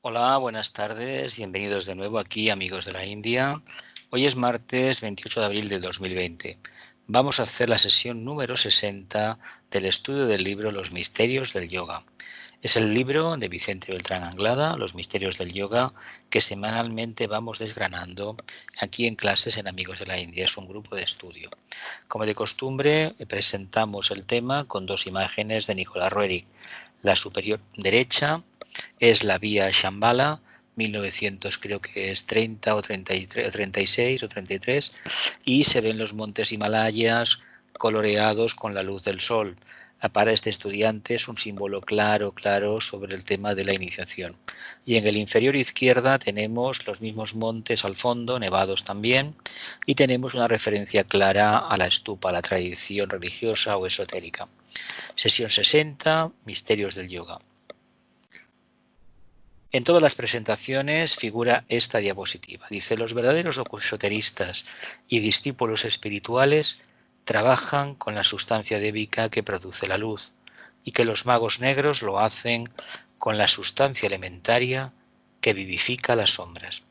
Hola, buenas tardes, bienvenidos de nuevo aquí, amigos de la India. Hoy es martes 28 de abril del 2020. Vamos a hacer la sesión número 60 del estudio del libro Los Misterios del Yoga. Es el libro de Vicente Beltrán Anglada, Los Misterios del Yoga, que semanalmente vamos desgranando aquí en clases en Amigos de la India. Es un grupo de estudio. Como de costumbre, presentamos el tema con dos imágenes de Nicolás Roerich. La superior derecha es la vía Shambhala, 1900 creo que es 30 o 33, 36 o 33, y se ven los montes Himalayas coloreados con la luz del sol. Para este estudiante es un símbolo claro sobre el tema de la iniciación. Y en el inferior izquierda tenemos los mismos montes al fondo, nevados también, y tenemos una referencia clara a la stupa, a la tradición religiosa o esotérica. Sesión 60, Misterios del Yoga. En todas las presentaciones figura esta diapositiva. Dice, los verdaderos esoteristas y discípulos espirituales trabajan con la sustancia débica que produce la luz y que los magos negros lo hacen con la sustancia elementaria que vivifica las sombras.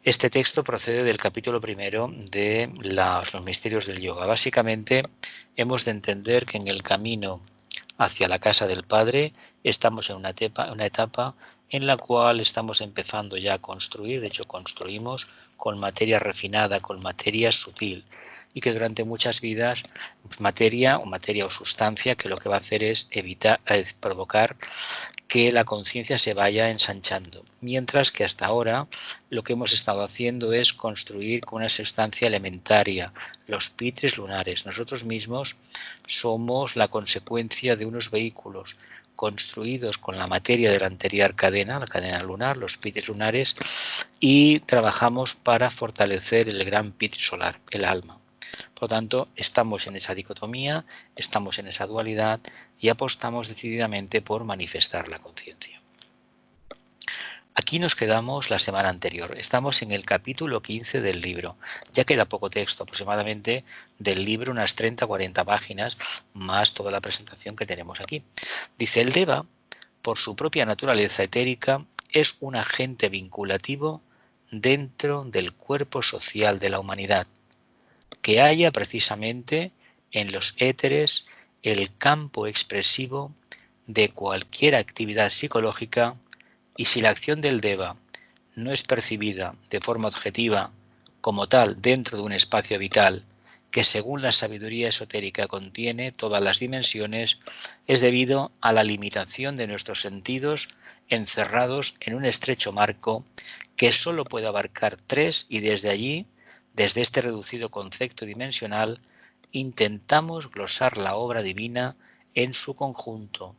Este texto procede del capítulo primero de los misterios del yoga. Básicamente hemos de entender que en el camino hacia la casa del Padre estamos en una etapa en la cual estamos empezando ya a construir, de hecho construimos con materia refinada, con materia sutil, y que durante muchas vidas materia o sustancia que lo que va a hacer es provocar que la conciencia se vaya ensanchando, mientras que hasta ahora lo que hemos estado haciendo es construir con una sustancia elementaria, los pitres lunares. Nosotros mismos somos la consecuencia de unos vehículos construidos con la materia de la anterior cadena, la cadena lunar, los pitres lunares, y trabajamos para fortalecer el gran pitre solar, el alma. Por lo tanto, estamos en esa dicotomía, estamos en esa dualidad y apostamos decididamente por manifestar la conciencia. Aquí nos quedamos la semana anterior. Estamos en el capítulo 15 del libro. Ya queda poco texto, aproximadamente del libro unas 30-40 páginas, más toda la presentación que tenemos aquí. Dice, el Deva, por su propia naturaleza etérica, es un agente vinculativo dentro del cuerpo social de la humanidad, que haya precisamente en los éteres el campo expresivo de cualquier actividad psicológica, y si la acción del Deva no es percibida de forma objetiva como tal dentro de un espacio vital que según la sabiduría esotérica contiene todas las dimensiones, es debido a la limitación de nuestros sentidos encerrados en un estrecho marco que sólo puede abarcar tres, y desde allí, desde este reducido concepto dimensional, intentamos glosar la obra divina en su conjunto,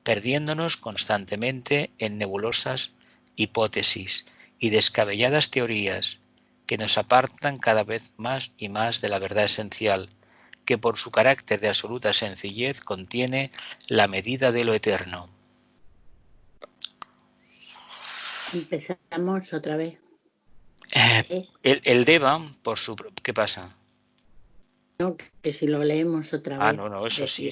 perdiéndonos constantemente en nebulosas hipótesis y descabelladas teorías que nos apartan cada vez más y más de la verdad esencial, que por su carácter de absoluta sencillez contiene la medida de lo eterno. Empezamos otra vez. El Deva, por su... ¿Qué pasa? No, que si lo leemos otra vez. No, eso sí.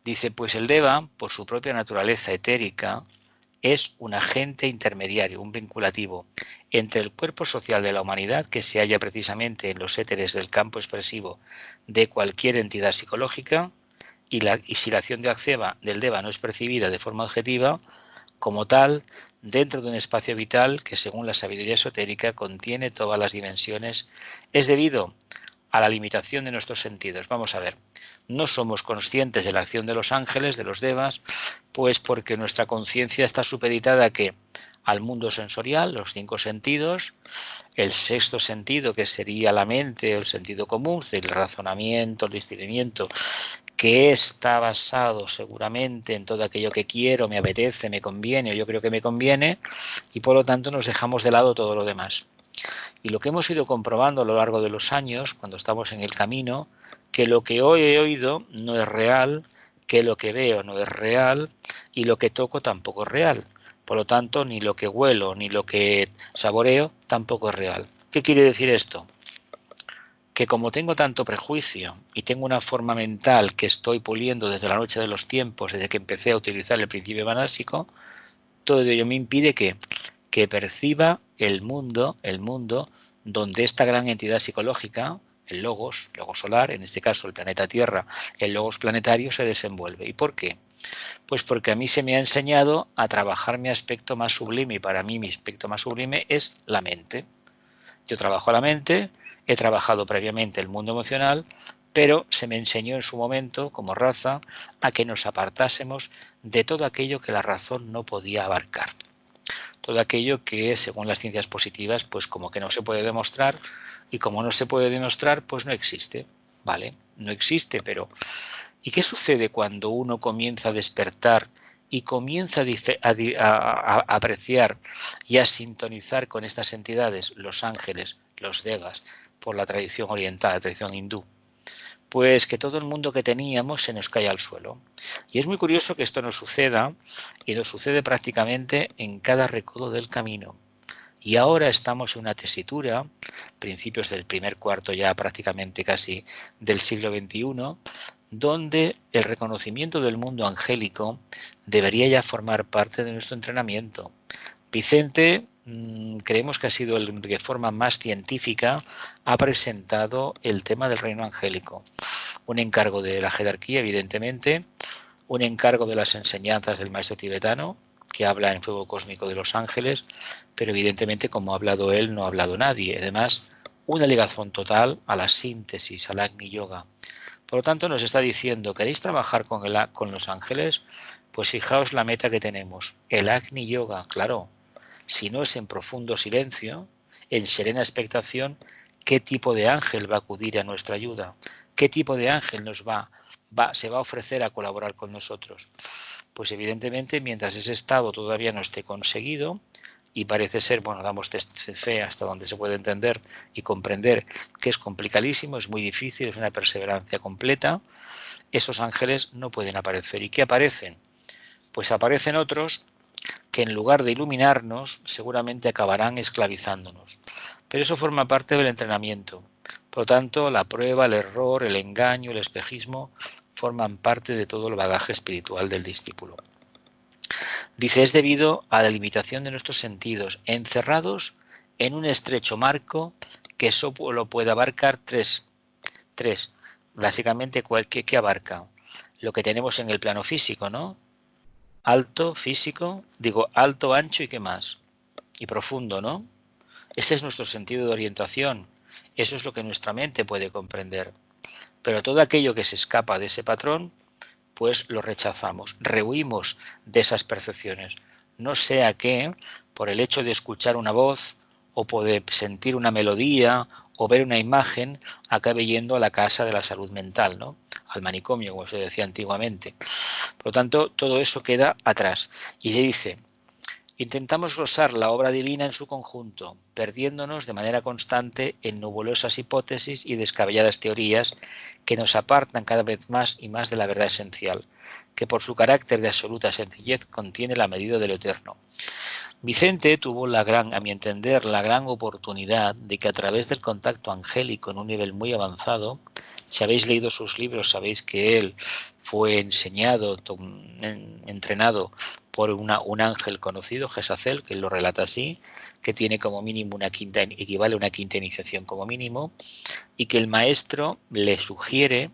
Dice, pues el Deva, por su propia naturaleza etérica, es un agente intermediario, un vinculativo, entre el cuerpo social de la humanidad que se halla precisamente en los éteres del campo expresivo de cualquier entidad psicológica, y si la acción del Deva no es percibida de forma objetiva, como tal, dentro de un espacio vital que según la sabiduría esotérica contiene todas las dimensiones, es debido a la limitación de nuestros sentidos. Vamos a ver, no somos conscientes de la acción de los ángeles, de los devas, pues porque nuestra conciencia está supeditada al mundo sensorial, los cinco sentidos, el sexto sentido que sería la mente, el sentido común, el razonamiento, el discernimiento, que está basado seguramente en todo aquello que quiero, me apetece, me conviene o yo creo que me conviene, y por lo tanto nos dejamos de lado todo lo demás. Y lo que hemos ido comprobando a lo largo de los años, cuando estamos en el camino, que lo que hoy he oído no es real, que lo que veo no es real y lo que toco tampoco es real. Por lo tanto, ni lo que huelo ni lo que saboreo tampoco es real. ¿Qué quiere decir esto? Que como tengo tanto prejuicio y tengo una forma mental que estoy puliendo desde la noche de los tiempos, desde que empecé a utilizar el principio manásico, Todo ello me impide que perciba el mundo donde esta gran entidad psicológica, el logos solar, en este caso el planeta Tierra, el logos planetario, se desenvuelve. ¿Y por qué? Pues porque a mí se me ha enseñado a trabajar mi aspecto más sublime, y para mí mi aspecto más sublime es la mente. Yo trabajo la mente, he trabajado previamente el mundo emocional, pero se me enseñó en su momento, como raza, a que nos apartásemos de todo aquello que la razón no podía abarcar. Todo aquello que, según las ciencias positivas, pues como que no se puede demostrar, y como no se puede demostrar, pues no existe. ¿Vale? No existe, pero ¿y qué sucede cuando uno comienza a despertar y comienza a apreciar y a sintonizar con estas entidades, los ángeles, los devas, por la tradición oriental, la tradición hindú? Pues que todo el mundo que teníamos se nos cae al suelo. Y es muy curioso que esto nos suceda, y nos sucede prácticamente en cada recodo del camino. Y ahora estamos en una tesitura, principios del primer cuarto ya prácticamente casi del siglo XXI, donde el reconocimiento del mundo angélico debería ya formar parte de nuestro entrenamiento. Vicente, creemos que ha sido el que de forma más científica ha presentado el tema del reino angélico. Un encargo de la jerarquía, evidentemente, un encargo de las enseñanzas del maestro tibetano, que habla en fuego cósmico de los ángeles, pero evidentemente como ha hablado él, no ha hablado nadie. Además, una ligación total a la síntesis, al Agni Yoga. Por lo tanto, nos está diciendo, ¿queréis trabajar con los ángeles? Pues fijaos la meta que tenemos, el Agni Yoga, claro. Si no es en profundo silencio, en serena expectación, ¿qué tipo de ángel va a acudir a nuestra ayuda? ¿Qué tipo de ángel se va a ofrecer a colaborar con nosotros? Pues evidentemente, mientras ese estado todavía no esté conseguido, y parece ser, bueno, damos fe hasta donde se puede entender y comprender que es complicadísimo, es muy difícil, es una perseverancia completa, esos ángeles no pueden aparecer. ¿Y qué aparecen? Pues aparecen otros que en lugar de iluminarnos, seguramente acabarán esclavizándonos. Pero eso forma parte del entrenamiento. Por lo tanto, la prueba, el error, el engaño, el espejismo forman parte de todo el bagaje espiritual del discípulo. Dice, es debido a la limitación de nuestros sentidos, encerrados en un estrecho marco que solo puede abarcar tres. Básicamente, ¿qué abarca? Lo que tenemos en el plano físico, ¿no? Alto, físico, alto, ancho y qué más. Y profundo, ¿no? Ese es nuestro sentido de orientación. Eso es lo que nuestra mente puede comprender. Pero todo aquello que se escapa de ese patrón, pues lo rechazamos, rehuimos de esas percepciones. No sea que, por el hecho de escuchar una voz, o poder sentir una melodía, o ver una imagen, acabe yendo a la casa de la salud mental, ¿no? Al manicomio, como se decía antiguamente. Por lo tanto, todo eso queda atrás. Y se dice, intentamos glosar la obra divina en su conjunto, perdiéndonos de manera constante en nebulosas hipótesis y descabelladas teorías que nos apartan cada vez más y más de la verdad esencial, que por su carácter de absoluta sencillez contiene la medida de lo eterno. Vicente tuvo a mi entender, la gran oportunidad de que a través del contacto angélico en un nivel muy avanzado, si habéis leído sus libros, sabéis que él fue enseñado, entrenado por un ángel conocido, Gesazel, que él lo relata así, que tiene como mínimo equivale a una quinta iniciación como mínimo, y que el maestro le sugiere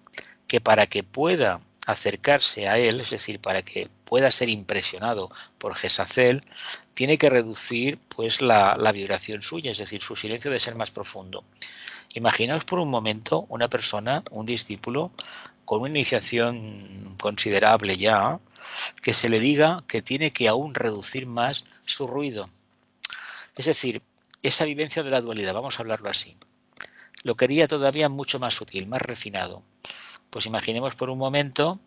que para que pueda acercarse a él, es decir, para que pueda ser impresionado por Gesazel, tiene que reducir pues la vibración suya, es decir, su silencio debe ser más profundo. Imaginaos por un momento una persona, un discípulo, con una iniciación considerable ya, que se le diga que tiene que aún reducir más su ruido. Es decir, esa vivencia de la dualidad, vamos a hablarlo así, lo quería todavía mucho más sutil, más refinado. Pues imaginemos por un momento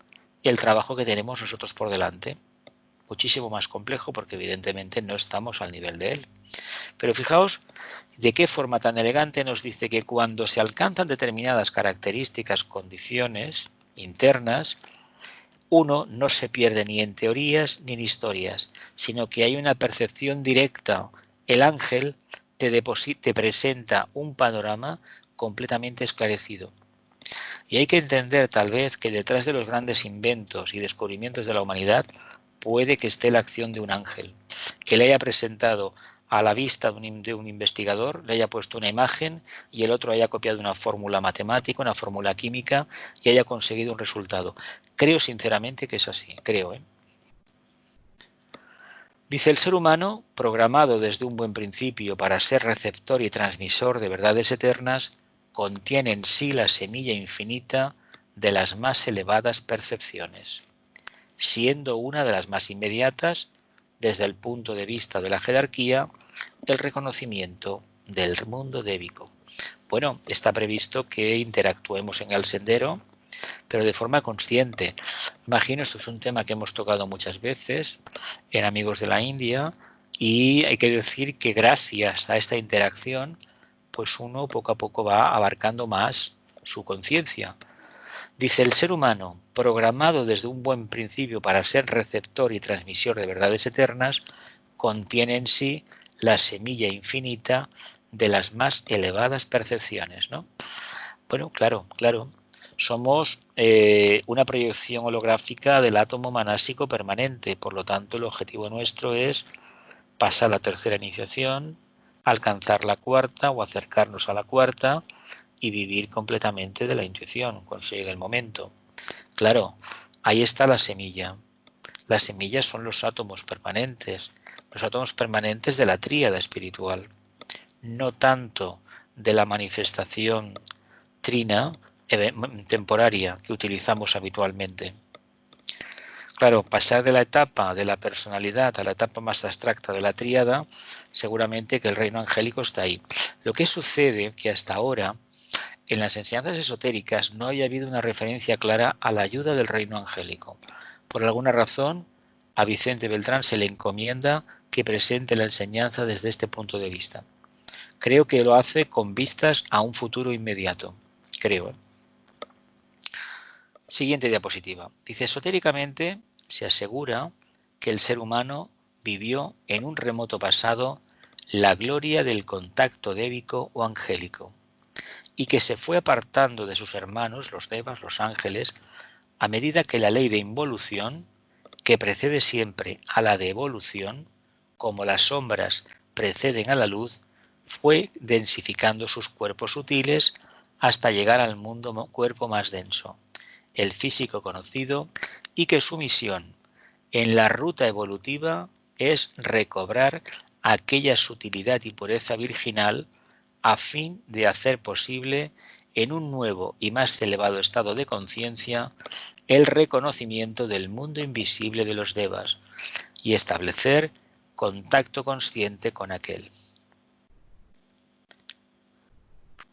el trabajo que tenemos nosotros por delante. Muchísimo más complejo porque evidentemente no estamos al nivel de él. Pero fijaos de qué forma tan elegante nos dice que cuando se alcanzan determinadas características, condiciones internas, uno no se pierde ni en teorías ni en historias, sino que hay una percepción directa. El ángel te presenta un panorama completamente esclarecido. Y hay que entender tal vez que detrás de los grandes inventos y descubrimientos de la humanidad puede que esté la acción de un ángel. que le haya presentado a la vista de un investigador, le haya puesto una imagen y el otro haya copiado una fórmula matemática, una fórmula química y haya conseguido un resultado. Creo sinceramente que es así, creo. Dice, el ser humano, programado desde un buen principio para ser receptor y transmisor de verdades eternas, contiene en sí la semilla infinita de las más elevadas percepciones, siendo una de las más inmediatas, desde el punto de vista de la jerarquía, el reconocimiento del mundo débico. Bueno, está previsto que interactuemos en el sendero, pero de forma consciente. Imagino, esto es un tema que hemos tocado muchas veces en Amigos de la India, y hay que decir que gracias a esta interacción, pues uno poco a poco va abarcando más su conciencia. Dice, el ser humano, programado desde un buen principio para ser receptor y transmisor de verdades eternas, contiene en sí la semilla infinita de las más elevadas percepciones, ¿no? Bueno, claro. Somos una proyección holográfica del átomo manásico permanente, por lo tanto el objetivo nuestro es pasar la tercera iniciación, alcanzar la cuarta o acercarnos a la cuarta y vivir completamente de la intuición cuando llegue el momento. Claro, ahí está la semilla. Las semillas son los átomos permanentes de la tríada espiritual, no tanto de la manifestación trina temporaria que utilizamos habitualmente. Claro, pasar de la etapa de la personalidad a la etapa más abstracta de la tríada, seguramente que el reino angélico está ahí. Lo que sucede que hasta ahora en las enseñanzas esotéricas no había habido una referencia clara a la ayuda del reino angélico. Por alguna razón, a Vicente Beltrán se le encomienda que presente la enseñanza desde este punto de vista. Creo que lo hace con vistas a un futuro inmediato. Creo. Siguiente diapositiva. Dice, esotéricamente se asegura que el ser humano vivió en un remoto pasado la gloria del contacto débico o angélico, y que se fue apartando de sus hermanos, los devas, los ángeles, a medida que la ley de involución, que precede siempre a la de evolución, como las sombras preceden a la luz, fue densificando sus cuerpos sutiles hasta llegar al mundo cuerpo más denso, el físico conocido, y que su misión en la ruta evolutiva es recobrar aquella sutilidad y pureza virginal a fin de hacer posible en un nuevo y más elevado estado de conciencia el reconocimiento del mundo invisible de los devas y establecer contacto consciente con aquel.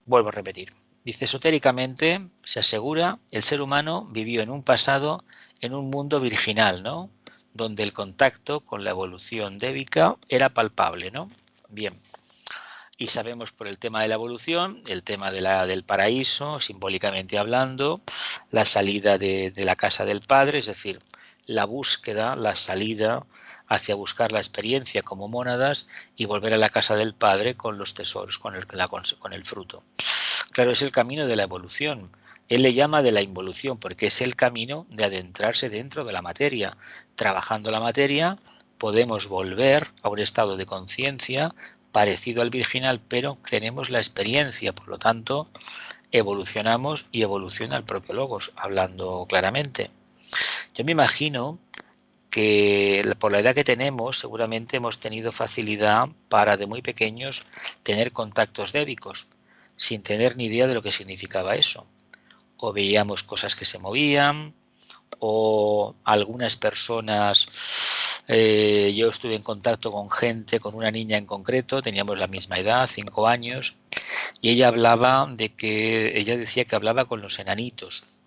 Vuelvo a repetir. Dice, esotéricamente se asegura el ser humano vivió en un pasado en un mundo virginal, ¿no? Donde el contacto con la evolución débica era palpable, ¿no? Bien. Y sabemos por el tema de la evolución, el tema del paraíso, simbólicamente hablando, la salida de la casa del Padre, es decir, la búsqueda, la salida hacia buscar la experiencia como mónadas y volver a la casa del Padre con los tesoros, con el fruto. Claro, es el camino de la evolución. Él le llama de la involución porque es el camino de adentrarse dentro de la materia. Trabajando la materia podemos volver a un estado de conciencia parecido al virginal, pero tenemos la experiencia, por lo tanto evolucionamos y evoluciona el propio Logos, hablando claramente. Yo me imagino que por la edad que tenemos seguramente hemos tenido facilidad para de muy pequeños tener contactos débicos, sin tener ni idea de lo que significaba eso. O veíamos cosas que se movían, o algunas personas, yo estuve en contacto con gente, con una niña en concreto, teníamos la misma edad, 5 años, y ella decía que hablaba con los enanitos.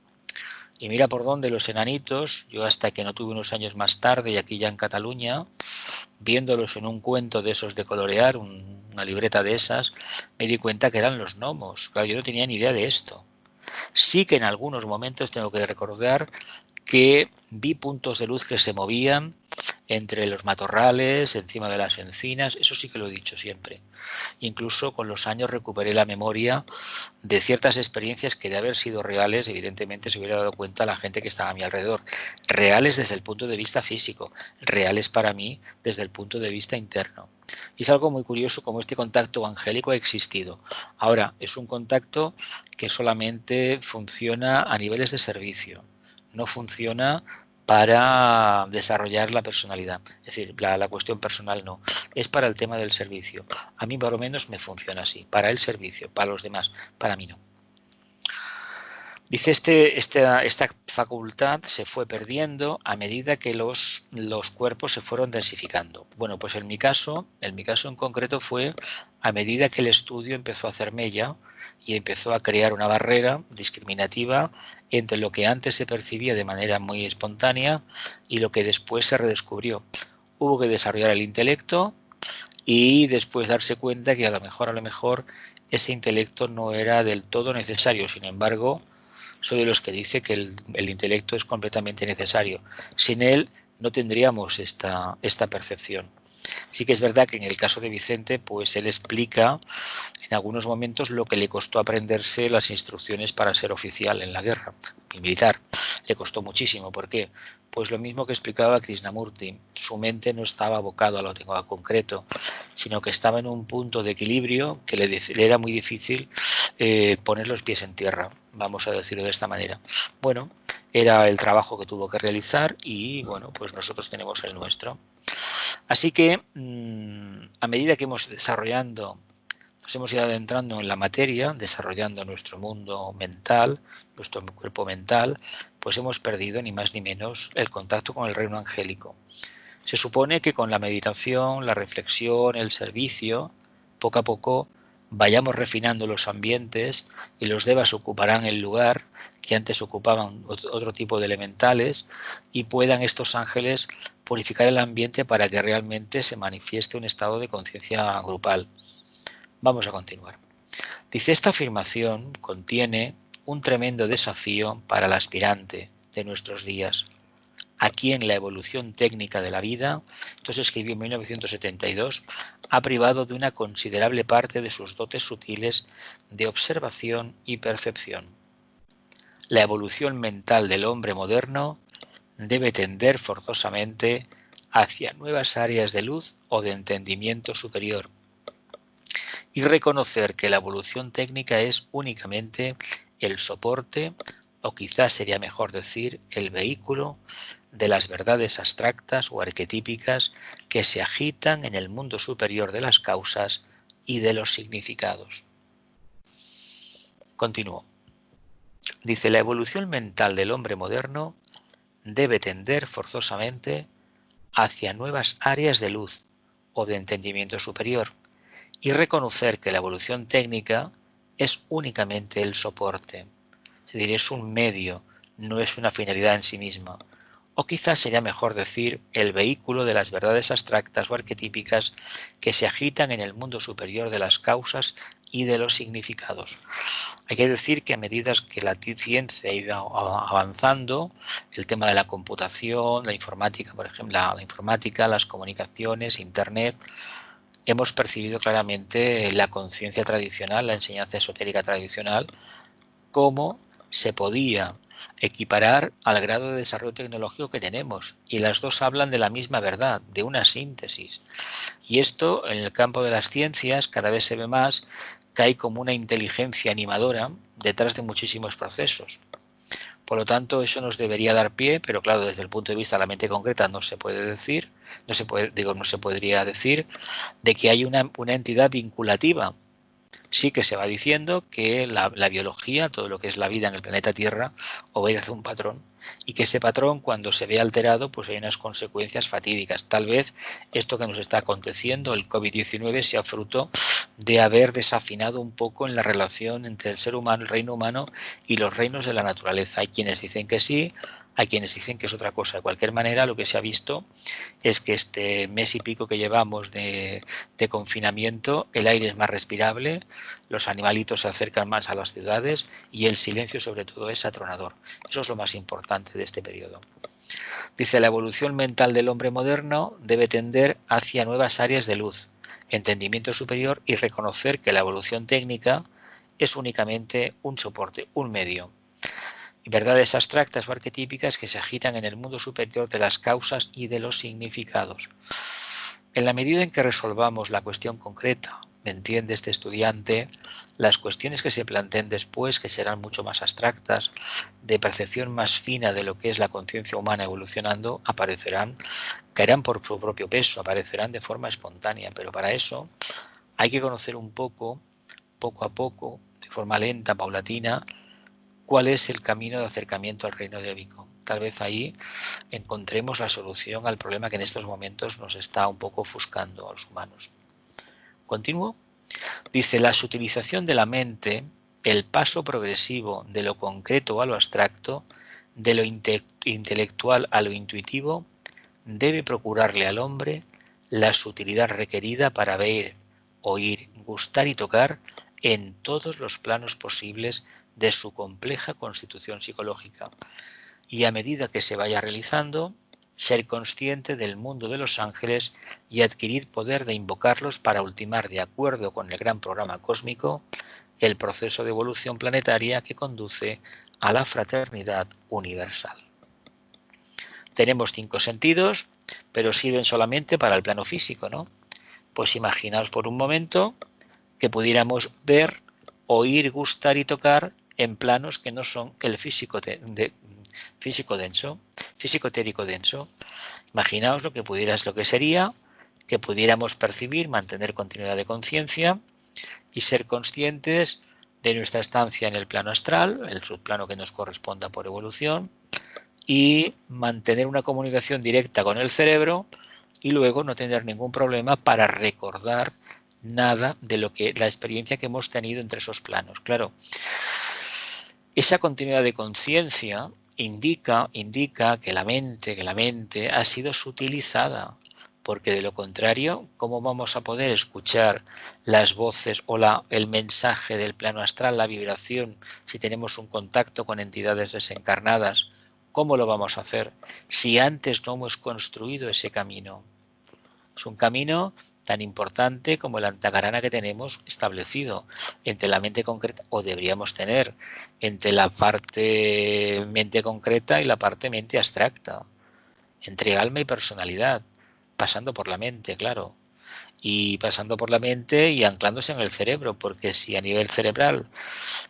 Y mira por dónde los enanitos, yo hasta que no tuve unos años más tarde, y aquí ya en Cataluña, viéndolos en un cuento de esos de colorear, una libreta de esas, me di cuenta que eran los gnomos. Claro, yo no tenía ni idea de esto. Sí que en algunos momentos tengo que recordar que vi puntos de luz que se movían entre los matorrales, encima de las encinas, eso sí que lo he dicho siempre. Incluso con los años recuperé la memoria de ciertas experiencias que de haber sido reales, evidentemente se hubiera dado cuenta la gente que estaba a mi alrededor. Reales desde el punto de vista físico, reales para mí desde el punto de vista interno. Y es algo muy curioso como este contacto angélico ha existido. Ahora, es un contacto que solamente funciona a niveles de servicio, no funciona para desarrollar la personalidad, es decir, la cuestión personal no, es para el tema del servicio. A mí por lo menos me funciona así, para el servicio, para los demás, para mí no. Dice, esta facultad se fue perdiendo a medida que los cuerpos se fueron densificando. Bueno, pues en mi caso en concreto fue a medida que el estudio empezó a hacer mella y empezó a crear una barrera discriminativa entre lo que antes se percibía de manera muy espontánea y lo que después se redescubrió. Hubo que desarrollar el intelecto y después darse cuenta que a lo mejor ese intelecto no era del todo necesario. Sin embargo, soy de los que dice que el intelecto es completamente necesario. Sin él no tendríamos esta percepción. Sí que es verdad que en el caso de Vicente, pues él explica en algunos momentos lo que le costó aprenderse las instrucciones para ser oficial en la guerra militar. Le costó muchísimo. ¿Por qué? Pues lo mismo que explicaba Krishnamurti. Su mente no estaba abocado a lo concreto, sino que estaba en un punto de equilibrio que le era muy difícil poner los pies en tierra, vamos a decirlo de esta manera. Bueno, era el trabajo que tuvo que realizar y bueno, pues nosotros tenemos el nuestro. Así que a medida que nos hemos ido adentrando en la materia, desarrollando nuestro mundo mental, nuestro cuerpo mental, pues hemos perdido ni más ni menos el contacto con el reino angélico. Se supone que con la meditación, la reflexión, el servicio, poco a poco vayamos refinando los ambientes y los devas ocuparán el lugar que antes ocupaban otro tipo de elementales y puedan estos ángeles purificar el ambiente para que realmente se manifieste un estado de conciencia grupal. Vamos a continuar. Dice, esta afirmación contiene un tremendo desafío para el aspirante de nuestros días. Aquí en la evolución técnica de la vida, esto se escribió en 1972, ha privado de una considerable parte de sus dotes sutiles de observación y percepción. La evolución mental del hombre moderno debe tender forzosamente hacia nuevas áreas de luz o de entendimiento superior y reconocer que la evolución técnica es únicamente el soporte, o quizás sería mejor decir el vehículo, de las verdades abstractas o arquetípicas que se agitan en el mundo superior de las causas y de los significados. Continúo. Dice, la evolución mental del hombre moderno debe tender forzosamente hacia nuevas áreas de luz o de entendimiento superior y reconocer que la evolución técnica es únicamente el soporte. Es decir, es un medio, no es una finalidad en sí misma. O quizás sería mejor decir el vehículo de las verdades abstractas o arquetípicas que se agitan en el mundo superior de las causas y de los significados. Hay que decir que a medida que la ciencia ha ido avanzando, el tema de la computación, la informática, por ejemplo, la informática, las comunicaciones, Internet, hemos percibido claramente la conciencia tradicional, la enseñanza esotérica tradicional, cómo se podía equiparar al grado de desarrollo tecnológico que tenemos, y las dos hablan de la misma verdad, de una síntesis. Y esto en el campo de las ciencias cada vez se ve más que hay como una inteligencia animadora detrás de muchísimos procesos. Por lo tanto, eso nos debería dar pie, pero claro, desde el punto de vista de la mente concreta no se puede decir, no se podría decir de que hay una entidad vinculativa. Sí que se va diciendo que la biología, todo lo que es la vida en el planeta Tierra, obedece a un patrón y que ese patrón, cuando se ve alterado, pues hay unas consecuencias fatídicas. Tal vez esto que nos está aconteciendo, el COVID-19, sea fruto de haber desafinado un poco en la relación entre el ser humano, el reino humano y los reinos de la naturaleza. Hay quienes dicen que sí, hay quienes dicen que es otra cosa. De cualquier manera, lo que se ha visto es que este mes y pico que llevamos de confinamiento, el aire es más respirable, los animalitos se acercan más a las ciudades y el silencio sobre todo es atronador. Eso es lo más importante de este periodo. Dice, la evolución mental del hombre moderno debe tender hacia nuevas áreas de luz, entendimiento superior y reconocer que la evolución técnica es únicamente un soporte, un medio. Verdades abstractas o arquetípicas que se agitan en el mundo superior de las causas y de los significados. En la medida en que resolvamos la cuestión concreta, ¿me entiende este estudiante? Las cuestiones que se planteen después, que serán mucho más abstractas, de percepción más fina de lo que es la conciencia humana evolucionando, aparecerán, caerán por su propio peso, aparecerán de forma espontánea, pero para eso hay que conocer un poco a poco, de forma lenta, paulatina, cuál es el camino de acercamiento al reino débico. Tal vez ahí encontremos la solución al problema que en estos momentos nos está un poco ofuscando a los humanos. ¿Continúo? Dice, la sutilización de la mente, el paso progresivo de lo concreto a lo abstracto, de lo intelectual a lo intuitivo, debe procurarle al hombre la sutilidad requerida para ver, oír, gustar y tocar en todos los planos posibles de su compleja constitución psicológica, y a medida que se vaya realizando, ser consciente del mundo de los ángeles y adquirir poder de invocarlos para ultimar, de acuerdo con el gran programa cósmico, el proceso de evolución planetaria que conduce a la fraternidad universal. Tenemos 5 sentidos, pero sirven solamente para el plano físico, ¿no? Pues imaginaos por un momento que pudiéramos ver, oír, gustar y tocar en planos que no son el físico térico denso. Imaginaos lo que sería que pudiéramos percibir, mantener continuidad de conciencia y ser conscientes de nuestra estancia en el plano astral, el subplano que nos corresponda por evolución, y mantener una comunicación directa con el cerebro y luego no tener ningún problema para recordar nada de la experiencia que hemos tenido entre esos planos. Claro, esa continuidad de conciencia indica que la mente ha sido sutilizada, porque de lo contrario, ¿cómo vamos a poder escuchar las voces o el mensaje del plano astral, la vibración, si tenemos un contacto con entidades desencarnadas? ¿Cómo lo vamos a hacer si antes no hemos construido ese camino? Es un camino tan importante como el antagarana que tenemos establecido entre la mente concreta, o deberíamos tener, entre la parte mente concreta y la parte mente abstracta, entre alma y personalidad, pasando por la mente, claro, y pasando por la mente y anclándose en el cerebro, porque si a nivel cerebral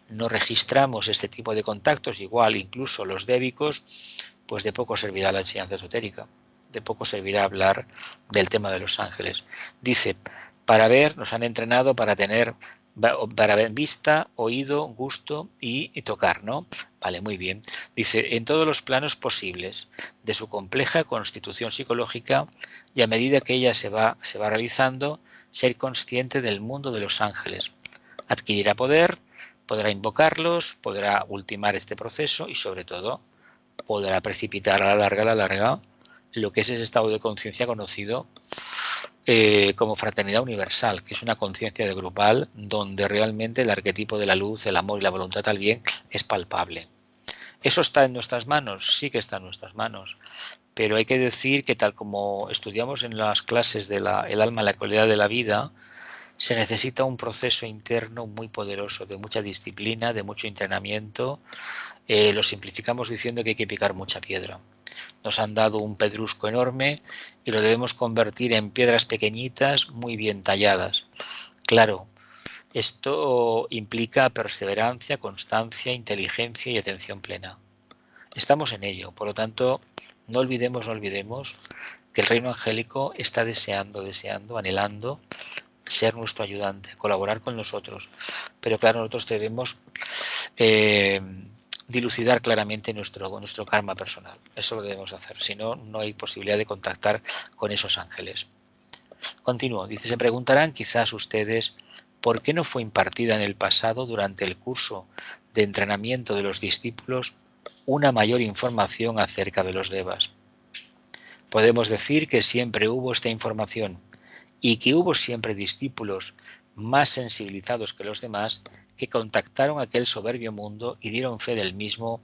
no registramos este tipo de contactos, igual incluso los débicos, pues de poco servirá la enseñanza esotérica. De poco servirá hablar del tema de los ángeles. Dice, para ver, nos han entrenado para ver vista, oído, gusto y tocar, ¿no? Vale, muy bien. Dice, en todos los planos posibles de su compleja constitución psicológica, y a medida que ella se va realizando, ser consciente del mundo de los ángeles. Adquirirá poder, podrá invocarlos, podrá ultimar este proceso y sobre todo podrá precipitar a la larga lo que es ese estado de conciencia conocido como fraternidad universal, que es una conciencia de grupal donde realmente el arquetipo de la luz, el amor y la voluntad al bien es palpable. ¿Eso está en nuestras manos? Sí que está en nuestras manos, pero hay que decir que tal como estudiamos en las clases de el alma, la cualidad de la vida, se necesita un proceso interno muy poderoso, de mucha disciplina, de mucho entrenamiento. Lo simplificamos diciendo que hay que picar mucha piedra. Nos han dado un pedrusco enorme y lo debemos convertir en piedras pequeñitas muy bien talladas. Claro, esto implica perseverancia, constancia, inteligencia y atención plena. Estamos en ello, por lo tanto, no olvidemos que el reino angélico está deseando, anhelando ser nuestro ayudante, colaborar con nosotros. Pero claro, nosotros debemos dilucidar claramente nuestro karma personal. Eso lo debemos hacer, si no, no hay posibilidad de contactar con esos ángeles. Continúo, dice, se preguntarán quizás ustedes ¿por qué no fue impartida en el pasado durante el curso de entrenamiento de los discípulos una mayor información acerca de los devas? Podemos decir que siempre hubo esta información y que hubo siempre discípulos más sensibilizados que los demás que contactaron aquel soberbio mundo y dieron fe del mismo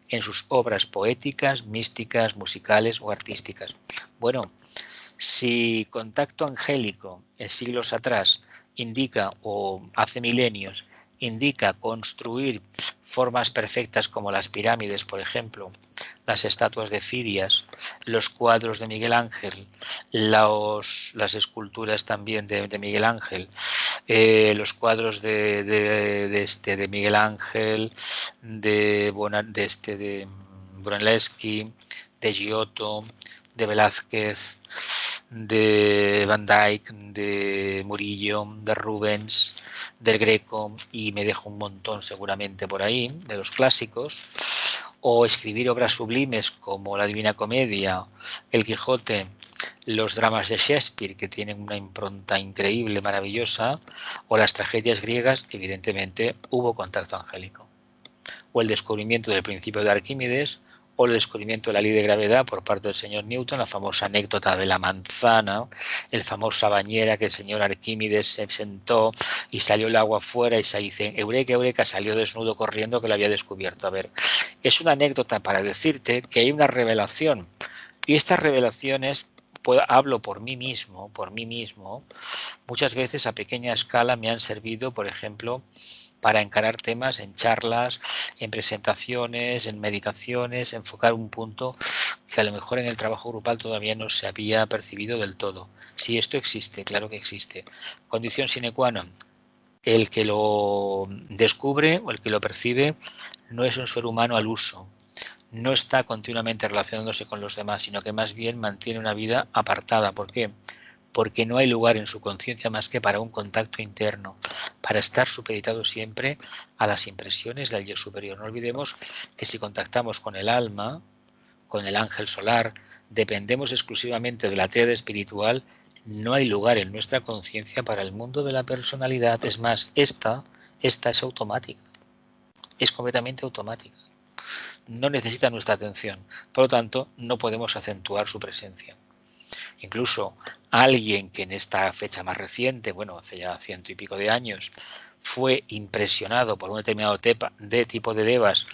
en sus obras poéticas, místicas, musicales o artísticas. Bueno, si contacto angélico en siglos atrás indica, o hace milenios, indica construir formas perfectas como las pirámides, por ejemplo, las estatuas de Fidias, los cuadros de Miguel Ángel, las esculturas también de Miguel Ángel, los cuadros de Miguel Ángel, de Brunelleschi, de Giotto, de Velázquez, de Van Dyck, de Murillo, de Rubens, del Greco, y me dejo un montón seguramente por ahí, de los clásicos, o escribir obras sublimes como la Divina Comedia, el Quijote, los dramas de Shakespeare, que tienen una impronta increíble, maravillosa, o las tragedias griegas, evidentemente hubo contacto angélico. O el descubrimiento del principio de Arquímedes, o el descubrimiento de la ley de gravedad por parte del señor Newton, la famosa anécdota de la manzana, el famosa bañera que el señor Arquímedes se sentó y salió el agua fuera y se dice, eureka, eureka, salió desnudo corriendo que lo había descubierto. A ver, es una anécdota para decirte que hay una revelación, y estas revelaciones, hablo por mí mismo, muchas veces a pequeña escala me han servido, por ejemplo, para encarar temas en charlas, en presentaciones, en meditaciones, enfocar un punto que a lo mejor en el trabajo grupal todavía no se había percibido del todo. Si esto existe, claro que existe. Condición sine qua non. El que lo descubre o el que lo percibe no es un ser humano al uso. No está continuamente relacionándose con los demás, sino que más bien mantiene una vida apartada. ¿Por qué? Porque no hay lugar en su conciencia más que para un contacto interno, para estar supeditado siempre a las impresiones del yo superior. No olvidemos que si contactamos con el alma, con el ángel solar, dependemos exclusivamente de la tríada espiritual, no hay lugar en nuestra conciencia para el mundo de la personalidad. Es más, esta es automática, es completamente automática. No necesita nuestra atención, por lo tanto, no podemos acentuar su presencia. Incluso alguien que en esta fecha más reciente, bueno, hace ya 100 y pico de años, fue impresionado por un determinado tipo de devas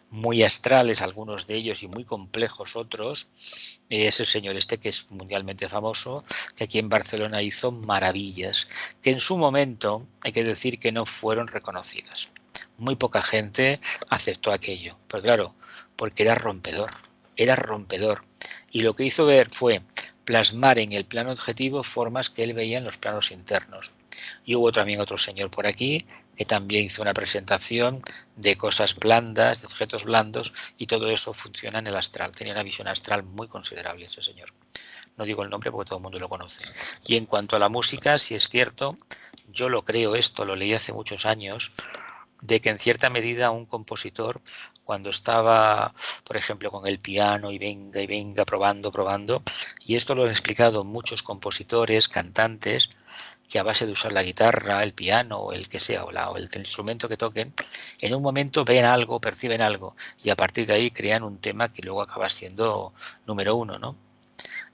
muy astrales, algunos de ellos, y muy complejos otros, es el señor que es mundialmente famoso, que aquí en Barcelona hizo maravillas, que en su momento hay que decir que no fueron reconocidas. Muy poca gente aceptó aquello, pero claro, porque era rompedor, y lo que hizo ver fue plasmar en el plano objetivo formas que él veía en los planos internos. Y hubo también otro señor por aquí que también hizo una presentación de cosas blandas, de objetos blandos, y todo eso funciona en el astral. Tenía una visión astral muy considerable ese señor. No digo el nombre porque todo el mundo lo conoce. Y en cuanto a la música, si es cierto, yo lo creo esto, lo leí hace muchos años, de que en cierta medida un compositor, cuando estaba, por ejemplo, con el piano y venga, probando, y esto lo han explicado muchos compositores, cantantes, que a base de usar la guitarra, el piano o el que sea, o el instrumento que toquen, en un momento ven algo, perciben algo, y a partir de ahí crean un tema que luego acaba siendo número uno, ¿no?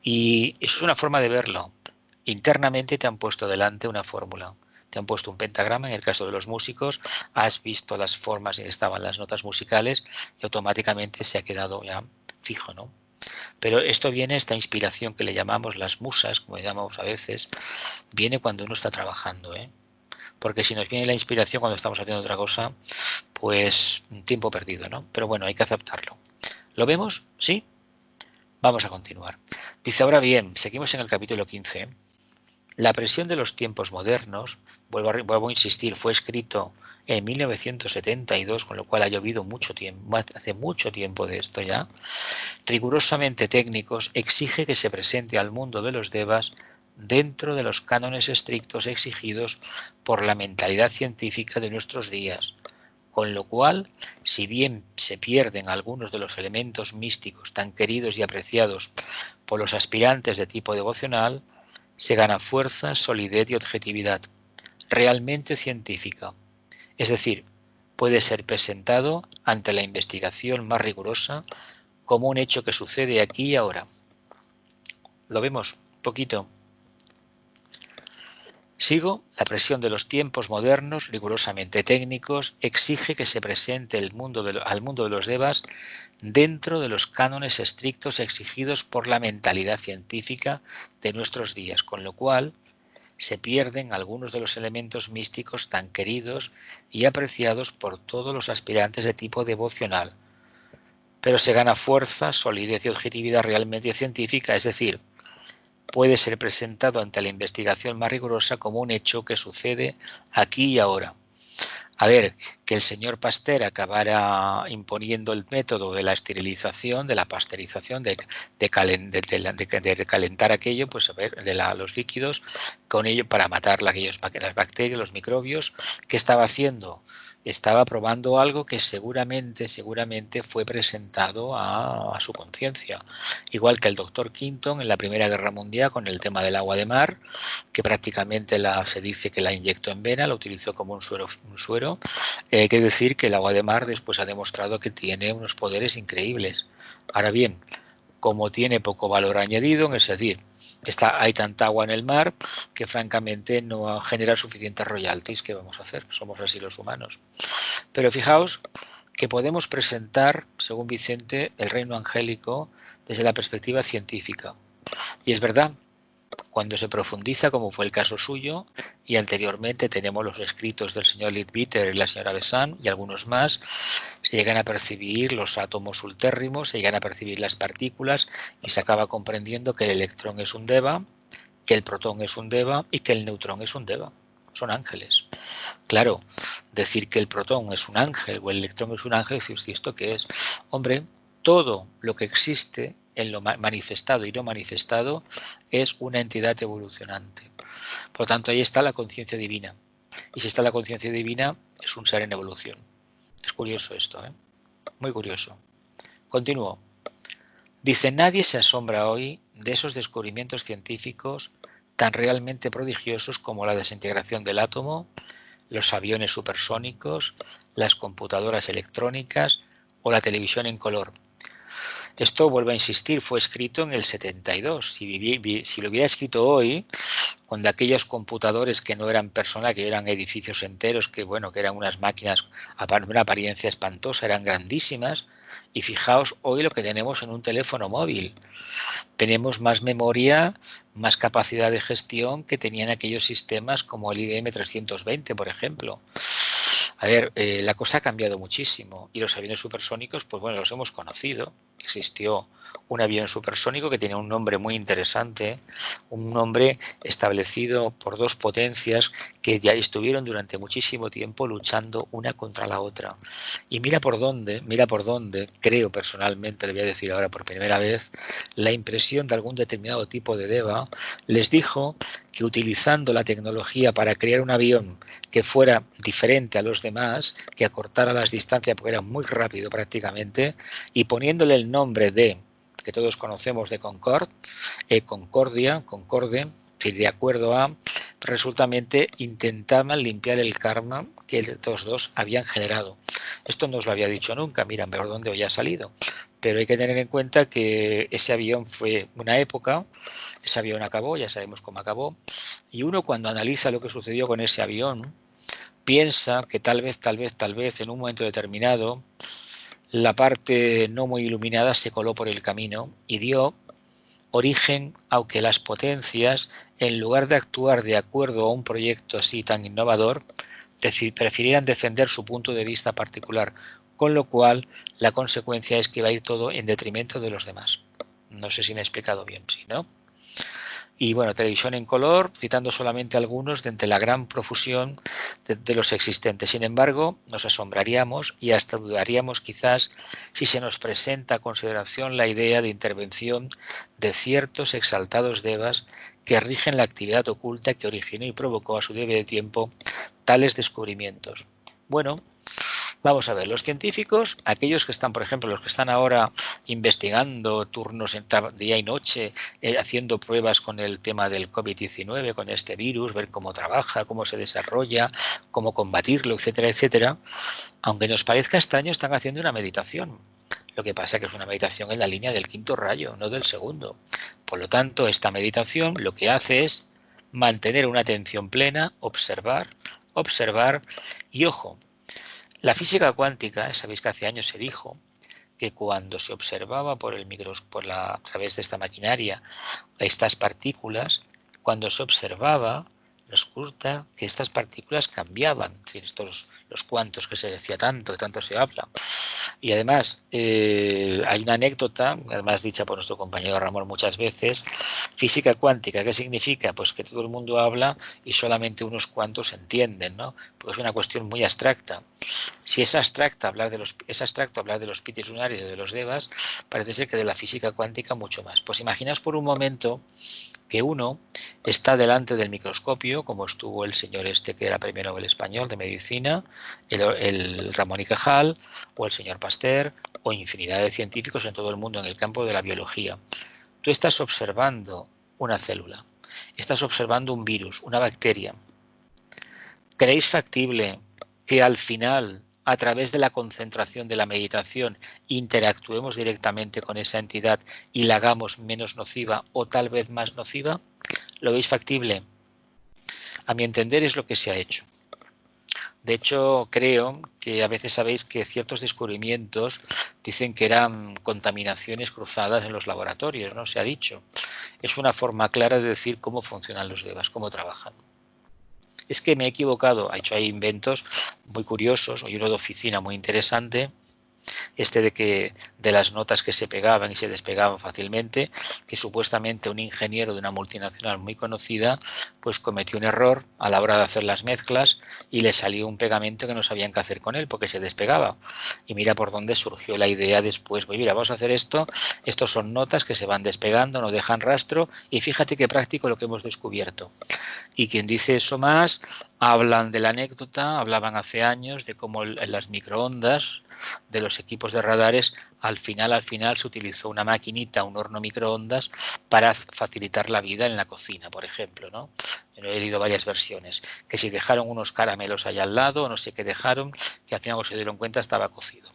Y eso es una forma de verlo. Internamente te han puesto delante una fórmula. Te han puesto un pentagrama, en el caso de los músicos, has visto las formas en que estaban las notas musicales y automáticamente se ha quedado ya fijo, ¿no? Pero esto viene, esta inspiración que le llamamos las musas, como le llamamos a veces, viene cuando uno está trabajando, ¿eh? Porque si nos viene la inspiración cuando estamos haciendo otra cosa, pues tiempo perdido, ¿no? Pero bueno, hay que aceptarlo. ¿Lo vemos? ¿Sí? Vamos a continuar. Dice, ahora bien, seguimos en el capítulo 15. La presión de los tiempos modernos, vuelvo a insistir, fue escrito en 1972, con lo cual ha llovido mucho tiempo, hace mucho tiempo de esto ya, rigurosamente técnicos, exige que se presente al mundo de los devas dentro de los cánones estrictos exigidos por la mentalidad científica de nuestros días, con lo cual, si bien se pierden algunos de los elementos místicos tan queridos y apreciados por los aspirantes de tipo devocional, se gana fuerza, solidez y objetividad. realmente científica. Es decir, puede ser presentado ante la investigación más rigurosa como un hecho que sucede aquí y ahora. ¿Lo vemos un poquito? Sigo, la presión de los tiempos modernos, rigurosamente técnicos, exige que se presente al mundo de los devas dentro de los cánones estrictos exigidos por la mentalidad científica de nuestros días, con lo cual se pierden algunos de los elementos místicos tan queridos y apreciados por todos los aspirantes de tipo devocional, pero se gana fuerza, solidez y objetividad realmente científica, es decir, puede ser presentado ante la investigación más rigurosa como un hecho que sucede aquí y ahora. A ver, que el señor Pasteur acabara imponiendo el método de la esterilización, de la pasteurización, de calentar aquello, pues a ver, los líquidos, con ello para matar las bacterias, los microbios, ¿qué estaba haciendo? Estaba probando algo que seguramente fue presentado a su conciencia. Igual que el doctor Quinton en la Primera Guerra Mundial con el tema del agua de mar, que prácticamente se dice que la inyectó en vena, lo utilizó como un suero. Hay que decir que el agua de mar después ha demostrado que tiene unos poderes increíbles. Ahora bien, como tiene poco valor añadido, es decir, hay tanta agua en el mar que francamente no genera suficientes royalties. ¿Qué vamos a hacer? Somos así los humanos. Pero fijaos que podemos presentar, según Vicente, el reino angélico desde la perspectiva científica. Y es verdad, cuando se profundiza, como fue el caso suyo, y anteriormente tenemos los escritos del señor Leadbeater y la señora Besant y algunos más, se llegan a percibir los átomos ultérrimos, se llegan a percibir las partículas y se acaba comprendiendo que el electrón es un deva, que el protón es un deva y que el neutrón es un deva. Son ángeles. Claro, decir que el protón es un ángel o el electrón es un ángel, ¿y esto qué es? Hombre, todo lo que existe en lo manifestado y no manifestado es una entidad evolucionante. Por lo tanto, ahí está la conciencia divina. Y si está la conciencia divina, es un ser en evolución. Es curioso esto, ¿eh? Muy curioso. Continúo. Dice, nadie se asombra hoy de esos descubrimientos científicos tan realmente prodigiosos como la desintegración del átomo, los aviones supersónicos, las computadoras electrónicas o la televisión en color. Esto, vuelvo a insistir, fue escrito en el 72. Si lo hubiera escrito hoy, con aquellos computadores que no eran personal, que eran edificios enteros, que eran unas máquinas de una apariencia espantosa, eran grandísimas. Y fijaos hoy lo que tenemos en un teléfono móvil. Tenemos más memoria, más capacidad de gestión que tenían aquellos sistemas como el IBM 320, por ejemplo. A ver, la cosa ha cambiado muchísimo y los aviones supersónicos, pues bueno, los hemos conocido. Existió un avión supersónico que tenía un nombre muy interesante, un nombre establecido por dos potencias que ya estuvieron durante muchísimo tiempo luchando una contra la otra. Y mira por dónde, creo personalmente, le voy a decir ahora por primera vez, la impresión de algún determinado tipo de deva les dijo que utilizando la tecnología para crear un avión que fuera diferente a los demás, que acortara las distancias porque era muy rápido prácticamente, y poniéndole el nombre de, que todos conocemos de Concorde, de acuerdo a, resultamente intentaban limpiar el karma que estos dos habían generado. Esto no os lo había dicho nunca, mira, por dónde hoy ha salido. Pero hay que tener en cuenta que ese avión fue una época, ese avión acabó, ya sabemos cómo acabó, y uno cuando analiza lo que sucedió con ese avión, piensa que tal vez en un momento determinado la parte no muy iluminada se coló por el camino y dio origen a que las potencias, en lugar de actuar de acuerdo a un proyecto así tan innovador, prefirieran defender su punto de vista particular, con lo cual la consecuencia es que va a ir todo en detrimento de los demás. No sé si me he explicado bien, ¿sí, no? Y bueno, televisión en color, citando solamente algunos de entre la gran profusión de los existentes. Sin embargo, nos asombraríamos y hasta dudaríamos quizás si se nos presenta a consideración la idea de intervención de ciertos exaltados devas que rigen la actividad oculta que originó y provocó a su debido tiempo tales descubrimientos. Bueno, Vamos a ver, los científicos, aquellos que están, por ejemplo, los que están ahora investigando turnos en día y noche, haciendo pruebas con el tema del COVID-19, con este virus, ver cómo trabaja, cómo se desarrolla, cómo combatirlo, etcétera, etcétera, aunque nos parezca extraño, están haciendo una meditación. Lo que pasa es que es una meditación en la línea del quinto rayo, no del segundo. Por lo tanto, esta meditación lo que hace es mantener una atención plena, observar, observar y ojo. La física cuántica, sabéis que hace años se dijo que cuando se observaba por el a través de esta maquinaria estas partículas, cuando se observaba, resulta que estas partículas cambiaban, es decir, los cuantos que se decía tanto, que tanto se habla. Y además, hay una anécdota, además dicha por nuestro compañero Ramón muchas veces, física cuántica, ¿qué significa? Pues que todo el mundo habla y solamente unos cuantos entienden, ¿no? Porque es una cuestión muy abstracta. Si es abstracto hablar de los pitis lunares y de los devas, parece ser que de la física cuántica mucho más. Pues imaginaos por un momento que uno está delante del microscopio, como estuvo el señor este que era premio Nobel español de medicina, el Ramón y Cajal, o el señor Pasteur, o infinidad de científicos en todo el mundo en el campo de la biología. Tú estás observando una célula, estás observando un virus, una bacteria. ¿Creéis factible que al final, a través de la concentración de la meditación, interactuemos directamente con esa entidad y la hagamos menos nociva o tal vez más nociva? ¿Lo veis factible? A mi entender es lo que se ha hecho. De hecho, creo que a veces sabéis que ciertos descubrimientos dicen que eran contaminaciones cruzadas en los laboratorios, ¿no? Se ha dicho. Es una forma clara de decir cómo funcionan los devas, cómo trabajan. Es que me he equivocado, ha hecho ahí inventos muy curiosos, hay uno de oficina muy interesante, de las notas que se pegaban y se despegaban fácilmente, que supuestamente un ingeniero de una multinacional muy conocida pues cometió un error a la hora de hacer las mezclas y le salió un pegamento que no sabían qué hacer con él porque se despegaba. Y mira por dónde surgió la idea después, pues mira, vamos a hacer esto, estos son notas que se van despegando, no dejan rastro y fíjate qué práctico lo que hemos descubierto. Y quien dice eso más, hablan de la anécdota, hablaban hace años de cómo en las microondas de los equipos de radares, al final se utilizó una maquinita, un horno microondas, para facilitar la vida en la cocina, por ejemplo, ¿no? Yo he leído varias versiones, que si dejaron unos caramelos allá al lado, o no sé qué dejaron, que al final cuando se dieron cuenta estaba cocido.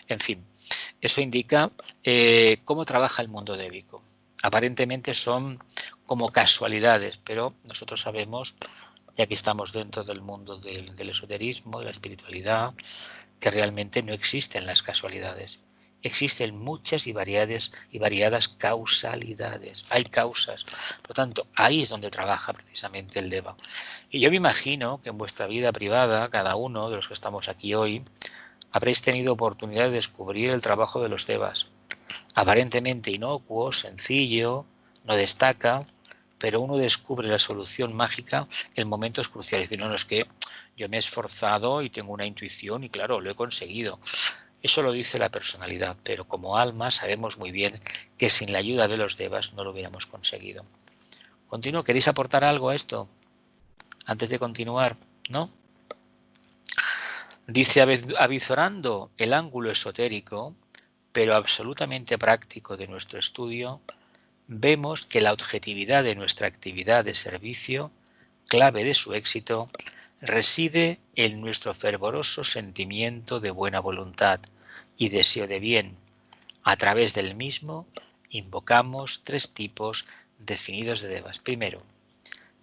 En fin, eso indica cómo trabaja el mundo débico. Aparentemente son como casualidades, pero nosotros sabemos, ya que estamos dentro del mundo del esoterismo, de la espiritualidad, que realmente no existen las casualidades. Existen muchas y variadas causalidades. Hay causas. Por lo tanto, ahí es donde trabaja precisamente el Deva. Y yo me imagino que en vuestra vida privada, cada uno de los que estamos aquí hoy, habréis tenido oportunidad de descubrir el trabajo de los Devas. Aparentemente inocuo, sencillo, no destaca, pero uno descubre la solución mágica en momentos cruciales. Dice, no, es que yo me he esforzado y tengo una intuición y claro, lo he conseguido. Eso lo dice la personalidad, pero como alma sabemos muy bien que sin la ayuda de los devas no lo hubiéramos conseguido. Continúo, ¿queréis aportar algo a esto? Antes de continuar, ¿no? Dice, avizorando el ángulo esotérico, pero absolutamente práctico de nuestro estudio, vemos que la objetividad de nuestra actividad de servicio, clave de su éxito, reside en nuestro fervoroso sentimiento de buena voluntad y deseo de bien. A través del mismo invocamos tres tipos definidos de devas. Primero,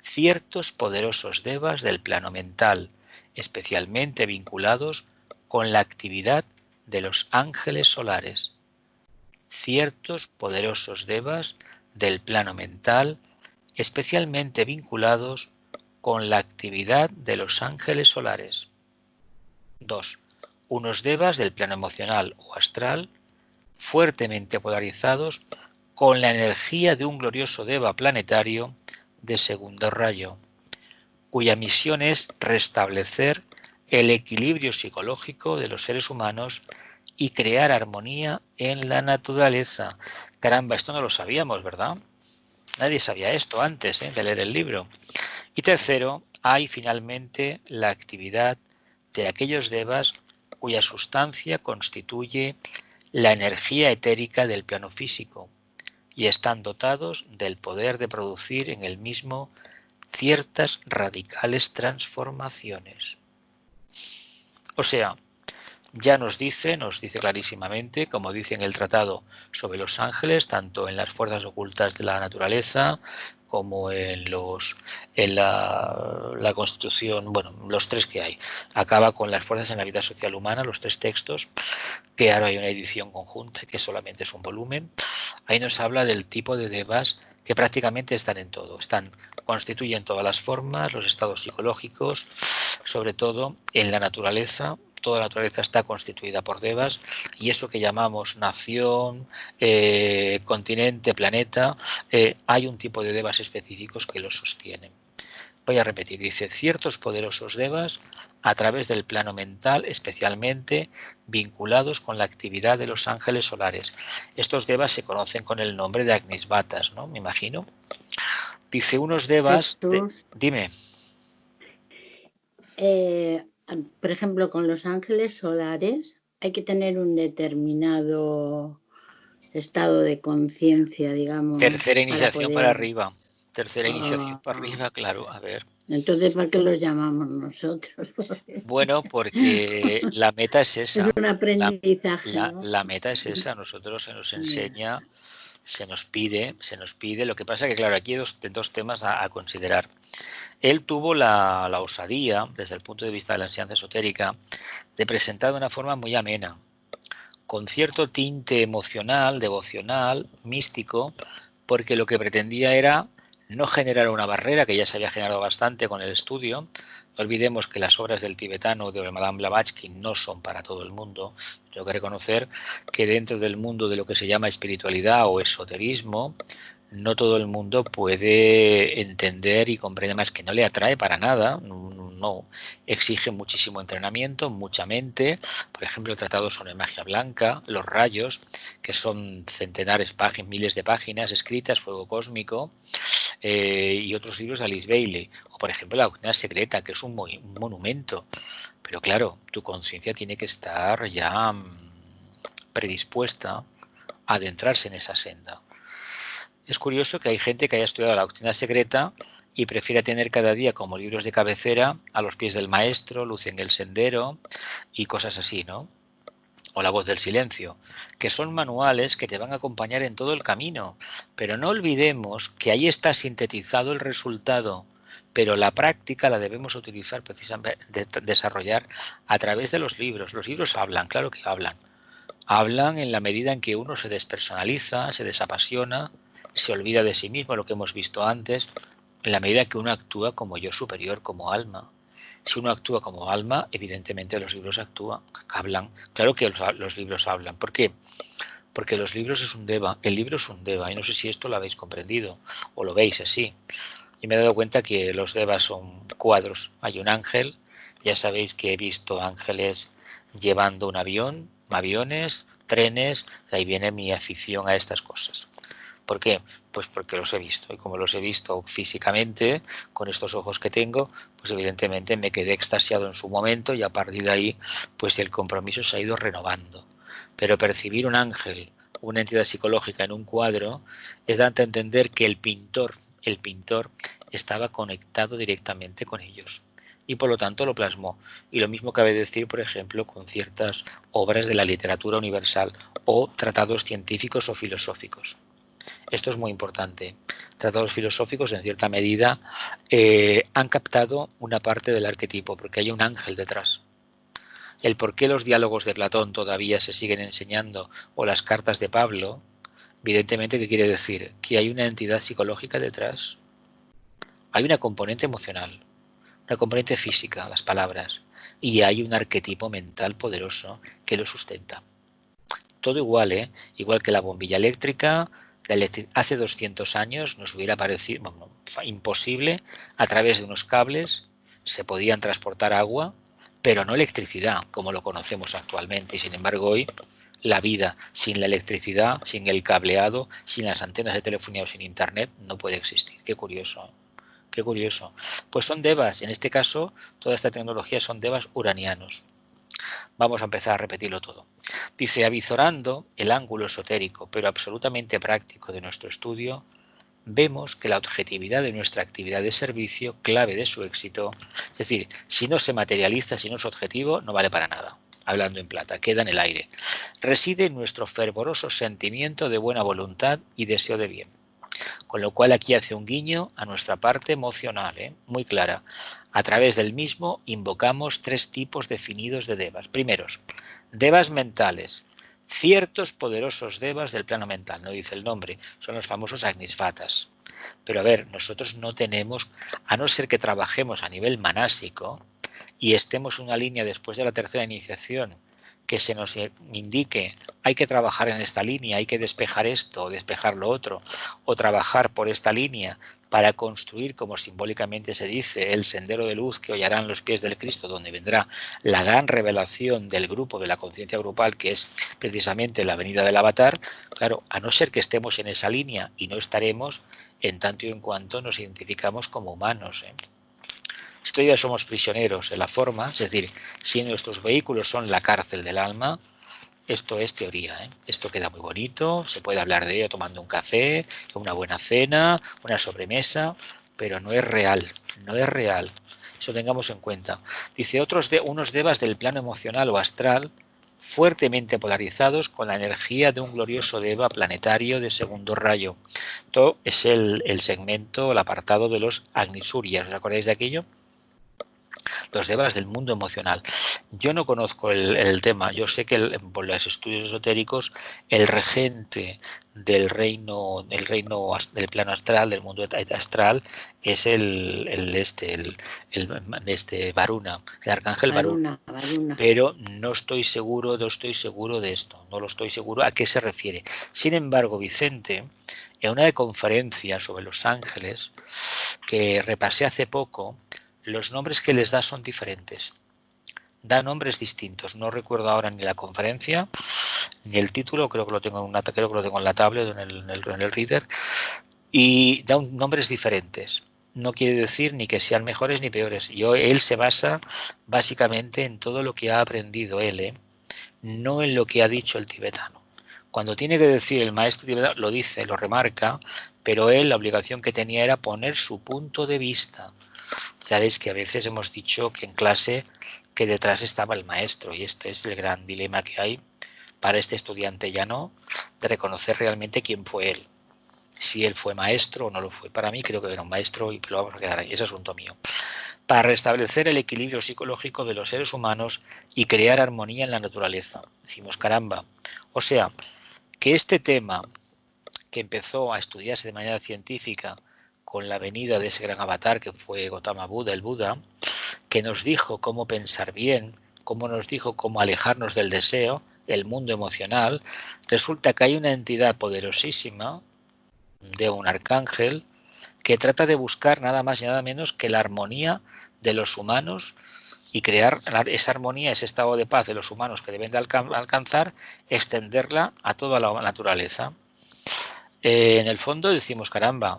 ciertos poderosos devas del plano mental, especialmente vinculados con la actividad de los ángeles solares. Ciertos poderosos devas del plano mental, especialmente vinculados con la actividad de los ángeles solares. 2. Unos devas del plano emocional o astral, fuertemente polarizados con la energía de un glorioso deva planetario de segundo rayo, cuya misión es restablecer el equilibrio psicológico de los seres humanos y crear armonía en la naturaleza. Caramba, esto no lo sabíamos, ¿verdad? Nadie sabía esto antes de leer el libro. Y tercero, hay finalmente la actividad de aquellos devas cuya sustancia constituye la energía etérica del plano físico y están dotados del poder de producir en el mismo ciertas radicales transformaciones. O sea, ya nos dice clarísimamente, como dice en el tratado sobre los ángeles, tanto en las fuerzas ocultas de la naturaleza como en la Constitución, bueno, los tres que hay. Acaba con las fuerzas en la vida social humana, los tres textos, que ahora hay una edición conjunta que solamente es un volumen. Ahí nos habla del tipo de devas que prácticamente están en todo, constituyen todas las formas, los estados psicológicos, sobre todo en la naturaleza. Toda la naturaleza está constituida por devas y eso que llamamos nación, continente, planeta, hay un tipo de devas específicos que lo sostienen. Voy a repetir, dice, ciertos poderosos devas a través del plano mental, especialmente vinculados con la actividad de los ángeles solares. Estos devas se conocen con el nombre de Agnisvatas, ¿no? Me imagino. Dice, unos devas... Dime. Por ejemplo, con los ángeles solares hay que tener un determinado estado de conciencia, digamos. Tercera iniciación para arriba. Tercera iniciación para arriba, claro, a ver. Entonces, ¿para qué los llamamos nosotros? Bueno, porque la meta es esa. Es un aprendizaje, ¿no? La meta es esa. A nosotros se nos enseña, se nos pide. Lo que pasa que, claro, aquí hay dos temas a considerar. Él tuvo la osadía, desde el punto de vista de la enseñanza esotérica, de presentar de una forma muy amena, con cierto tinte emocional, devocional, místico, porque lo que pretendía era no generar una barrera, que ya se había generado bastante con el estudio. No olvidemos que las obras del tibetano de Madame Blavatsky no son para todo el mundo. Tengo que reconocer que dentro del mundo de lo que se llama espiritualidad o esoterismo, no todo el mundo puede entender y comprende, más que no le atrae para nada, no, exige muchísimo entrenamiento, mucha mente. Por ejemplo, el tratado sobre magia blanca, los rayos, que son centenares, miles de páginas escritas, fuego cósmico, y otros libros de Alice Bailey, o por ejemplo la doctrina secreta, que es un monumento. Pero claro, tu conciencia tiene que estar ya predispuesta a adentrarse en esa senda. Es curioso que hay gente que haya estudiado la doctrina secreta y prefiere tener cada día como libros de cabecera A los pies del maestro, Luz en el sendero y cosas así, ¿no? O La voz del silencio, que son manuales que te van a acompañar en todo el camino. Pero no olvidemos que ahí está sintetizado el resultado, pero la práctica la debemos utilizar precisamente, desarrollar a través de los libros. Los libros hablan, claro que hablan. Hablan en la medida en que uno se despersonaliza, se desapasiona, se olvida de sí mismo, lo que hemos visto antes, en la medida que uno actúa como yo superior, como alma. Si uno actúa como alma, evidentemente los libros hablan. Claro que los libros hablan. ¿Por qué? Porque los libros es un deva, el libro es un deva, y no sé si esto lo habéis comprendido o lo veis así. Y me he dado cuenta que los devas son cuadros. Hay un ángel, ya sabéis que he visto ángeles llevando un avión, aviones, trenes, de ahí viene mi afición a estas cosas. ¿Por qué? Pues porque los he visto, y como los he visto físicamente, con estos ojos que tengo, pues evidentemente me quedé extasiado en su momento y a partir de ahí pues el compromiso se ha ido renovando. Pero percibir un ángel, una entidad psicológica en un cuadro, es darte a entender que el pintor estaba conectado directamente con ellos y por lo tanto lo plasmó. Y lo mismo cabe decir, por ejemplo, con ciertas obras de la literatura universal o tratados científicos o filosóficos. Esto es muy importante. Tratados filosóficos, en cierta medida, han captado una parte del arquetipo, porque hay un ángel detrás. El por qué los diálogos de Platón todavía se siguen enseñando, o las cartas de Pablo, evidentemente, ¿qué quiere decir? Que hay una entidad psicológica detrás. Hay una componente emocional, una componente física, las palabras, y hay un arquetipo mental poderoso que lo sustenta. Todo igual, igual que la bombilla eléctrica. Hace 200 años nos hubiera parecido imposible, a través de unos cables se podían transportar agua, pero no electricidad como lo conocemos actualmente. Y sin embargo hoy la vida sin la electricidad, sin el cableado, sin las antenas de telefonía o sin internet no puede existir. Qué curioso. Qué curioso. Pues son devas, en este caso toda esta tecnología son devas uranianos. Vamos a empezar a repetirlo todo. Dice, avizorando el ángulo esotérico, pero absolutamente práctico de nuestro estudio, vemos que la objetividad de nuestra actividad de servicio, clave de su éxito, es decir, si no se materializa, si no es objetivo, no vale para nada. Hablando en plata, queda en el aire. Reside en nuestro fervoroso sentimiento de buena voluntad y deseo de bien. Con lo cual aquí hace un guiño a nuestra parte emocional, muy clara. A través del mismo invocamos 3 tipos definidos de devas. Primeros, devas mentales. Ciertos poderosos devas del plano mental, no dice el nombre, son los famosos agnisvatas. Pero a ver, nosotros no tenemos, a no ser que trabajemos a nivel manásico y estemos en una línea después de la tercera iniciación, que se nos indique hay que trabajar en esta línea, hay que despejar esto o despejar lo otro, o trabajar por esta línea para construir, como simbólicamente se dice, el sendero de luz que hollarán los pies del Cristo, donde vendrá la gran revelación del grupo, de la conciencia grupal, que es precisamente la venida del avatar. Claro, a no ser que estemos en esa línea, y no estaremos en tanto y en cuanto nos identificamos como humanos, Si todavía somos prisioneros en la forma, es decir, si nuestros vehículos son la cárcel del alma, esto es teoría, Esto queda muy bonito, se puede hablar de ello tomando un café, una buena cena, una sobremesa, pero no es real, no es real. Eso tengamos en cuenta. Dice, unos devas del plano emocional o astral, fuertemente polarizados con la energía de un glorioso deva planetario de segundo rayo. Esto es el segmento, el apartado de los agnisurias, ¿os acordáis de aquello? Los devas del mundo emocional. Yo no conozco el tema, yo sé que por los estudios esotéricos el regente del reino del plano astral, del mundo astral, es el Varuna, el arcángel Varuna. Pero no estoy seguro de esto, no lo estoy seguro a qué se refiere. Sin embargo, Vicente, en una conferencia sobre los ángeles que repasé hace poco, los nombres que les da son diferentes. Da nombres distintos. No recuerdo ahora ni la conferencia, ni el título, creo que lo tengo en la tablet o en el reader, y da nombres diferentes. No quiere decir ni que sean mejores ni peores. Él se basa básicamente en todo lo que ha aprendido él, no en lo que ha dicho el tibetano. Cuando tiene que decir el maestro tibetano, lo dice, lo remarca, pero él la obligación que tenía era poner su punto de vista. Sabéis que a veces hemos dicho que en clase que detrás estaba el maestro, y este es el gran dilema que hay para este estudiante llano de reconocer realmente quién fue él. Si él fue maestro o no lo fue. Para mí creo que era un maestro y lo vamos a quedar ahí, es asunto mío. Para restablecer el equilibrio psicológico de los seres humanos y crear armonía en la naturaleza. Decimos, caramba. O sea, que este tema que empezó a estudiarse de manera científica con la venida de ese gran avatar que fue Gautama Buda, el Buda, que nos dijo cómo pensar bien, cómo nos dijo cómo alejarnos del deseo, el mundo emocional, resulta que hay una entidad poderosísima de un arcángel que trata de buscar nada más y nada menos que la armonía de los humanos y crear esa armonía, ese estado de paz de los humanos que deben de alcanzar, extenderla a toda la naturaleza. En el fondo decimos, caramba,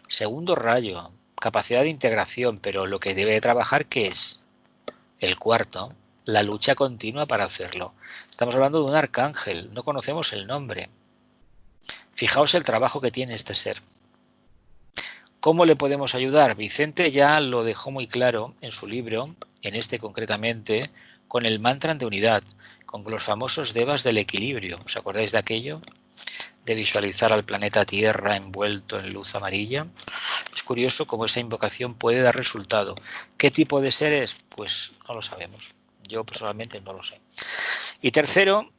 segundo rayo, capacidad de integración, pero lo que debe de trabajar, ¿qué es? El cuarto, la lucha continua para hacerlo. Estamos hablando de un arcángel, no conocemos el nombre. Fijaos el trabajo que tiene este ser. ¿Cómo le podemos ayudar? Vicente ya lo dejó muy claro en su libro, en este concretamente, con el mantra de unidad, con los famosos devas del equilibrio. ¿Os acordáis de aquello? De visualizar al planeta Tierra envuelto en luz amarilla. Es curioso cómo esa invocación puede dar resultado. ¿Qué tipo de seres? Pues no lo sabemos. Yo personalmente no lo sé. Y tercero,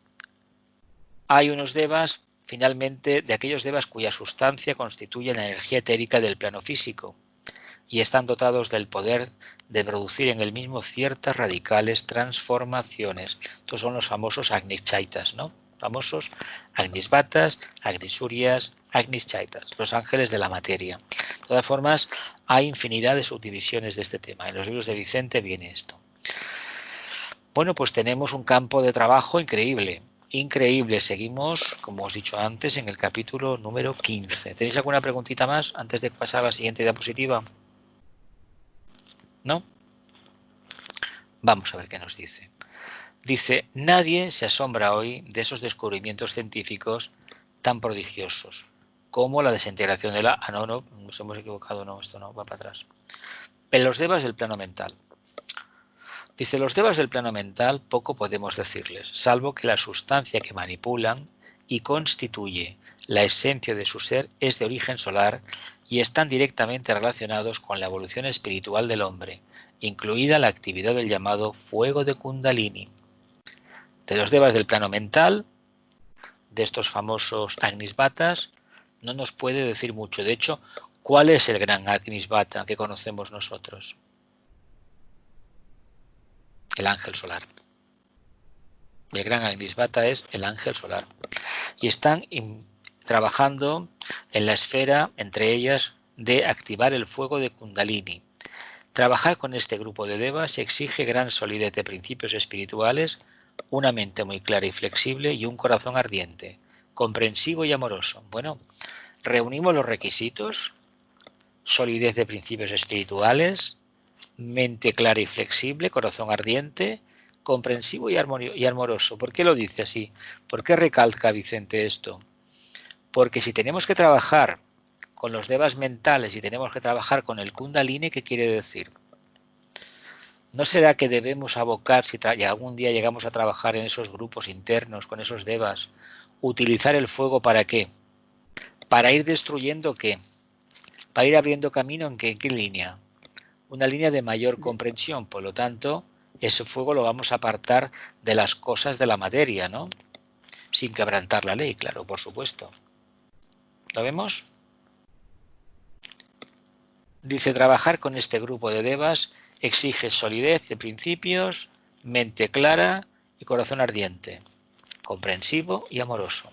hay unos devas, finalmente, de aquellos devas cuya sustancia constituye la energía etérica del plano físico y están dotados del poder de producir en el mismo ciertas radicales transformaciones. Estos son los famosos Agnischaitas, ¿no? Famosos Agnisvatas, Agnisurias, Agnischaitas, los ángeles de la materia. De todas formas, hay infinidad de subdivisiones de este tema. En los libros de Vicente viene esto. Bueno, pues tenemos un campo de trabajo increíble. Increíble. Seguimos, como os he dicho antes, en el capítulo número 15. ¿Tenéis alguna preguntita más antes de pasar a la siguiente diapositiva? ¿No? Vamos a ver qué nos dice. Dice, nadie se asombra hoy de esos descubrimientos científicos tan prodigiosos como la desintegración de la... Ah, no, nos hemos equivocado, no, esto no, va para atrás. En los devas del plano mental. Dice, los devas del plano mental poco podemos decirles, salvo que la sustancia que manipulan y constituye la esencia de su ser es de origen solar y están directamente relacionados con la evolución espiritual del hombre, incluida la actividad del llamado fuego de Kundalini. De los devas del plano mental, de estos famosos Agnisvatas, no nos puede decir mucho. De hecho, ¿cuál es el gran Agnisvata que conocemos nosotros? El ángel solar. El gran Agnisvata es el ángel solar. Y están trabajando en la esfera, entre ellas, de activar el fuego de Kundalini. Trabajar con este grupo de devas exige gran solidez de principios espirituales, una mente muy clara y flexible y un corazón ardiente, comprensivo y amoroso. Bueno, reunimos los requisitos: solidez de principios espirituales, mente clara y flexible, corazón ardiente, comprensivo y amoroso. ¿Por qué lo dice así? ¿Por qué recalca Vicente esto? Porque si tenemos que trabajar con los devas mentales y tenemos que trabajar con el Kundalini, ¿qué quiere decir? ¿No será que debemos abocar, si algún día llegamos a trabajar en esos grupos internos, con esos devas, utilizar el fuego para qué? ¿Para ir destruyendo qué? ¿Para ir abriendo camino en qué línea? Una línea de mayor comprensión. Por lo tanto, ese fuego lo vamos a apartar de las cosas de la materia, ¿no? Sin quebrantar la ley, claro, por supuesto. ¿Lo vemos? Dice, trabajar con este grupo de devas exige solidez de principios, mente clara y corazón ardiente, comprensivo y amoroso.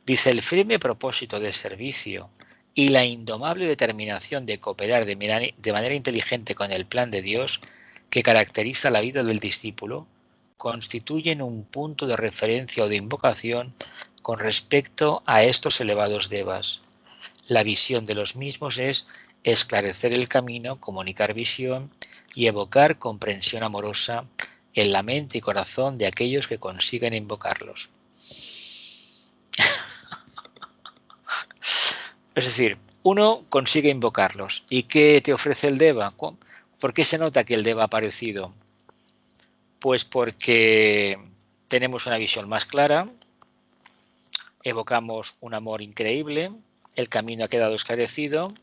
Dice, el firme propósito de servicio y la indomable determinación de cooperar de manera inteligente con el plan de Dios que caracteriza la vida del discípulo constituyen un punto de referencia o de invocación con respecto a estos elevados devas. La visión de los mismos es esclarecer el camino, comunicar visión y evocar comprensión amorosa en la mente y corazón de aquellos que consiguen invocarlos. Es decir, uno consigue invocarlos. ¿Y qué te ofrece el deva? ¿Por qué se nota que el deva ha aparecido? Pues porque tenemos una visión más clara, evocamos un amor increíble, el camino ha quedado esclarecido.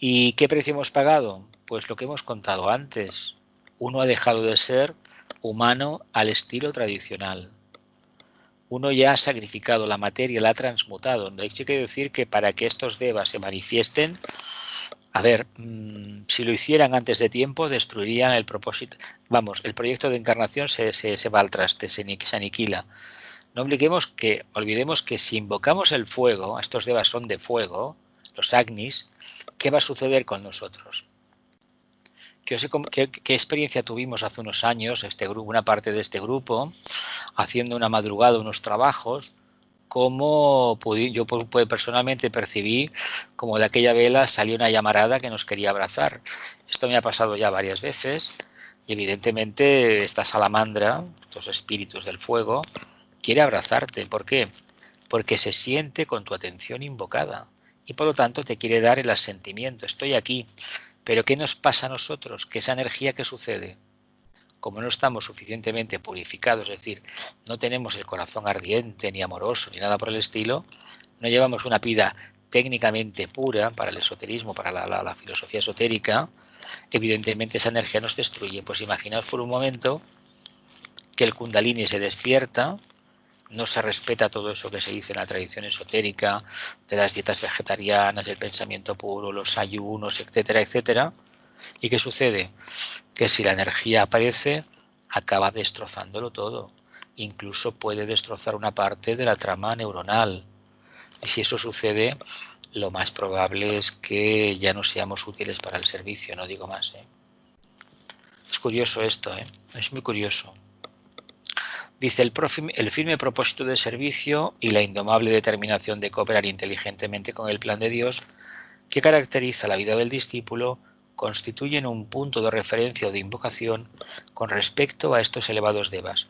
¿Y qué precio hemos pagado? Pues lo que hemos contado antes. Uno ha dejado de ser humano al estilo tradicional. Uno ya ha sacrificado la materia, la ha transmutado. De hecho, hay que decir que para que estos devas se manifiesten, a ver, si lo hicieran antes de tiempo, destruirían el propósito. Vamos, el proyecto de encarnación se va al traste, se aniquila. No olvidemos que si invocamos el fuego, estos devas son de fuego, los Agnis, ¿qué va a suceder con nosotros? ¿Qué experiencia tuvimos hace unos años, una parte de este grupo, haciendo una madrugada, unos trabajos, como yo personalmente percibí como de aquella vela salió una llamarada que nos quería abrazar? Esto me ha pasado ya varias veces y evidentemente esta salamandra, estos espíritus del fuego, quiere abrazarte. ¿Por qué? Porque se siente con tu atención invocada y por lo tanto te quiere dar el asentimiento. Estoy aquí. Pero ¿qué nos pasa a nosotros? Que esa energía que sucede, como no estamos suficientemente purificados, es decir, no tenemos el corazón ardiente, ni amoroso, ni nada por el estilo, no llevamos una vida técnicamente pura para el esoterismo, para la filosofía esotérica, evidentemente esa energía nos destruye. Pues imaginaos por un momento que el Kundalini se despierta, no se respeta todo eso que se dice en la tradición esotérica, de las dietas vegetarianas, el pensamiento puro, los ayunos, etcétera, etcétera. ¿Y qué sucede? Que si la energía aparece, acaba destrozándolo todo. Incluso puede destrozar una parte de la trama neuronal. Y si eso sucede, lo más probable es que ya no seamos útiles para el servicio, no digo más. Es curioso esto, es muy curioso. Dice, el firme propósito de servicio y la indomable determinación de cooperar inteligentemente con el plan de Dios que caracteriza la vida del discípulo constituyen un punto de referencia o de invocación con respecto a estos elevados devas.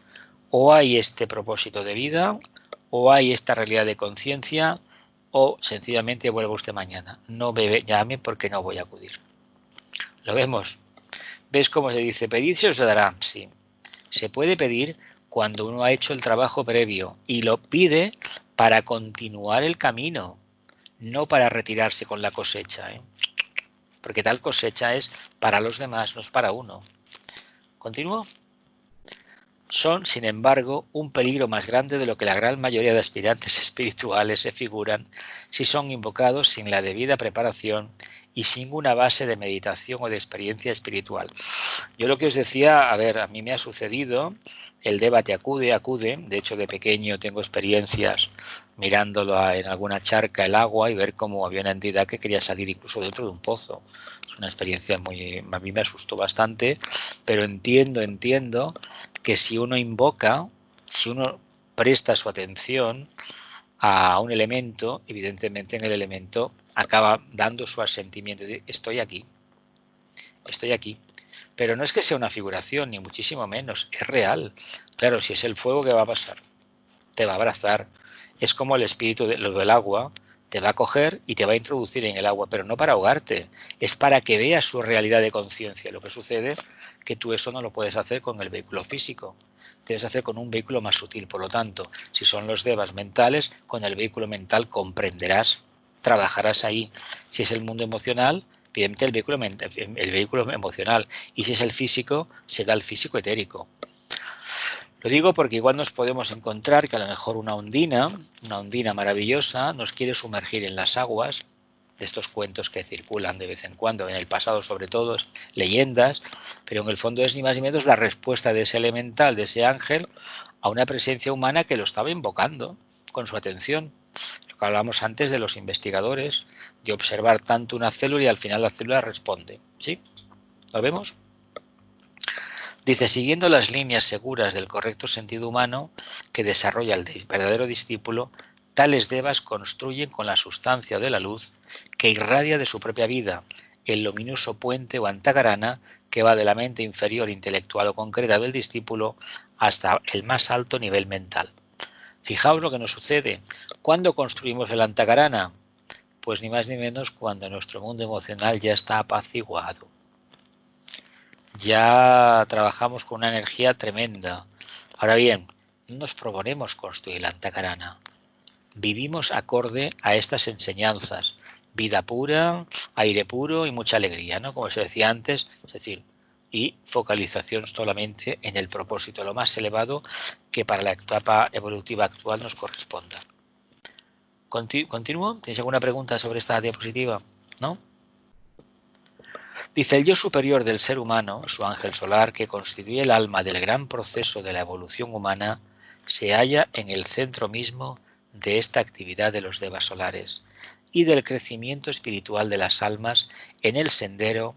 O hay este propósito de vida, o hay esta realidad de conciencia, o sencillamente vuelva usted mañana. No me llame porque no voy a acudir. ¿Lo vemos? ¿Ves cómo se dice? Pedid se os dará. Sí. Se puede pedir cuando uno ha hecho el trabajo previo y lo pide para continuar el camino, no para retirarse con la cosecha, ¿eh? Porque tal cosecha es para los demás, no es para uno. ¿Continúo? Son, sin embargo, un peligro más grande de lo que la gran mayoría de aspirantes espirituales se figuran si son invocados sin la debida preparación y sin una base de meditación o de experiencia espiritual. Yo lo que os decía, a ver, a mí me ha sucedido, el debate acude, de hecho de pequeño tengo experiencias mirándolo en alguna charca el agua y ver cómo había una entidad que quería salir incluso dentro de un pozo. Es una experiencia a mí me asustó bastante, pero entiendo que si uno invoca, si uno presta su atención a un elemento, evidentemente en el elemento acaba dando su asentimiento de estoy aquí. Pero no es que sea una figuración, ni muchísimo menos, es real. Claro, si es el fuego, ¿qué va a pasar? Te va a abrazar. Es como el espíritu del agua, te va a coger y te va a introducir en el agua, pero no para ahogarte, es para que veas su realidad de conciencia. Lo que sucede que tú eso no lo puedes hacer con el vehículo físico, debes hacer con un vehículo más sutil. Por lo tanto, si son los devas mentales, con el vehículo mental comprenderás, trabajarás ahí. Si es el mundo emocional, evidentemente el vehículo emocional, y si es el físico, será el físico etérico. Lo digo porque igual nos podemos encontrar que a lo mejor una ondina maravillosa, nos quiere sumergir en las aguas de estos cuentos que circulan de vez en cuando, en el pasado sobre todo, leyendas, pero en el fondo es ni más ni menos la respuesta de ese elemental, de ese ángel, a una presencia humana que lo estaba invocando con su atención. Lo que hablábamos antes de los investigadores, de observar tanto una célula y al final la célula responde. ¿Sí? ¿Lo vemos? Dice, siguiendo las líneas seguras del correcto sentido humano que desarrolla el verdadero discípulo, tales devas construyen con la sustancia de la luz que irradia de su propia vida el luminoso puente o antagarana que va de la mente inferior intelectual o concreta del discípulo hasta el más alto nivel mental. Fijaos lo que nos sucede. ¿Cuándo construimos el antagarana? Pues ni más ni menos cuando nuestro mundo emocional ya está apaciguado. Ya trabajamos con una energía tremenda. Ahora bien, no nos proponemos construir la antacarana. Vivimos acorde a estas enseñanzas. Vida pura, aire puro y mucha alegría, ¿no? Como se decía antes, es decir, y focalización solamente en el propósito, lo más elevado que para la etapa evolutiva actual nos corresponda. ¿Continúo? ¿Tenéis alguna pregunta sobre esta diapositiva? ¿No? Dice, el yo superior del ser humano, su ángel solar, que constituye el alma del gran proceso de la evolución humana, se halla en el centro mismo de esta actividad de los devas solares y del crecimiento espiritual de las almas en el sendero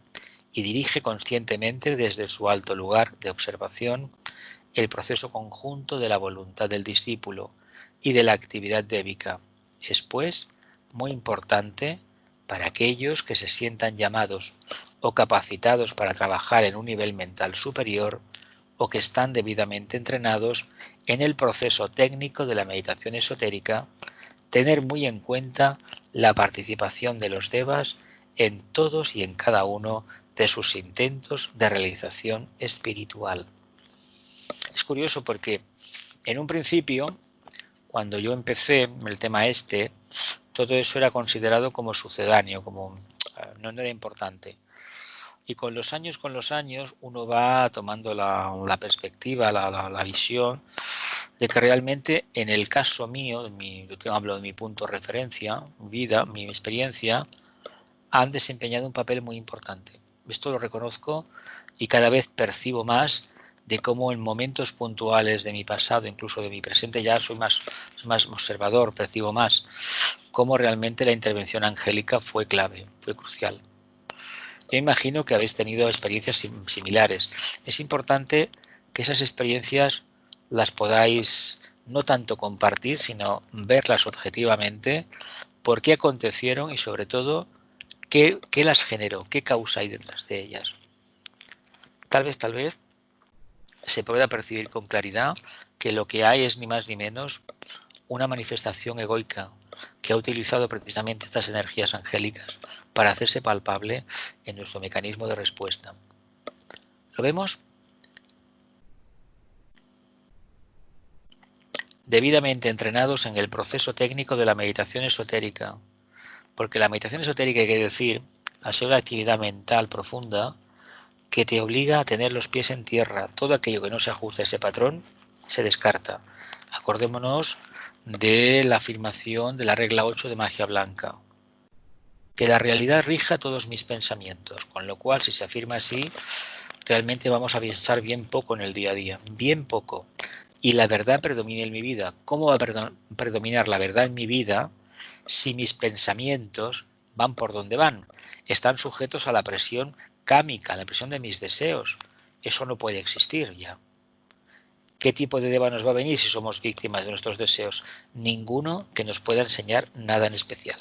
y dirige conscientemente desde su alto lugar de observación el proceso conjunto de la voluntad del discípulo y de la actividad débica. Es, pues, muy importante para aquellos que se sientan llamados o capacitados para trabajar en un nivel mental superior o que están debidamente entrenados en el proceso técnico de la meditación esotérica, tener muy en cuenta la participación de los devas en todos y en cada uno de sus intentos de realización espiritual. Es curioso porque en un principio, cuando yo empecé el tema todo eso era considerado como sucedáneo, como no era importante. Y con los años uno va tomando la perspectiva, la visión de que realmente en el caso mío, yo hablo de mi punto de referencia, vida, mi experiencia, han desempeñado un papel muy importante. Esto lo reconozco y cada vez percibo más de cómo en momentos puntuales de mi pasado, incluso de mi presente, ya soy más observador, percibo más cómo realmente la intervención angélica fue clave, fue crucial. Yo imagino que habéis tenido experiencias similares. Es importante que esas experiencias las podáis no tanto compartir, sino verlas objetivamente, por qué acontecieron y sobre todo ¿Qué las generó? ¿Qué causa hay detrás de ellas? Tal vez se pueda percibir con claridad que lo que hay es ni más ni menos una manifestación egoica que ha utilizado precisamente estas energías angélicas para hacerse palpable en nuestro mecanismo de respuesta. ¿Lo vemos? Debidamente entrenados en el proceso técnico de la meditación esotérica, porque la meditación esotérica, hay que decir, ha sido una actividad mental profunda que te obliga a tener los pies en tierra. Todo aquello que no se ajuste a ese patrón se descarta. Acordémonos de la afirmación de la regla 8 de magia blanca. Que la realidad rija todos mis pensamientos, con lo cual si se afirma así, realmente vamos a pensar bien poco en el día a día, bien poco. Y la verdad predomina en mi vida. ¿Cómo va a predominar la verdad en mi vida si mis pensamientos van por donde van? Están sujetos a la presión cámica, a la presión de mis deseos. Eso no puede existir ya. ¿Qué tipo de deva nos va a venir si somos víctimas de nuestros deseos? Ninguno que nos pueda enseñar nada en especial.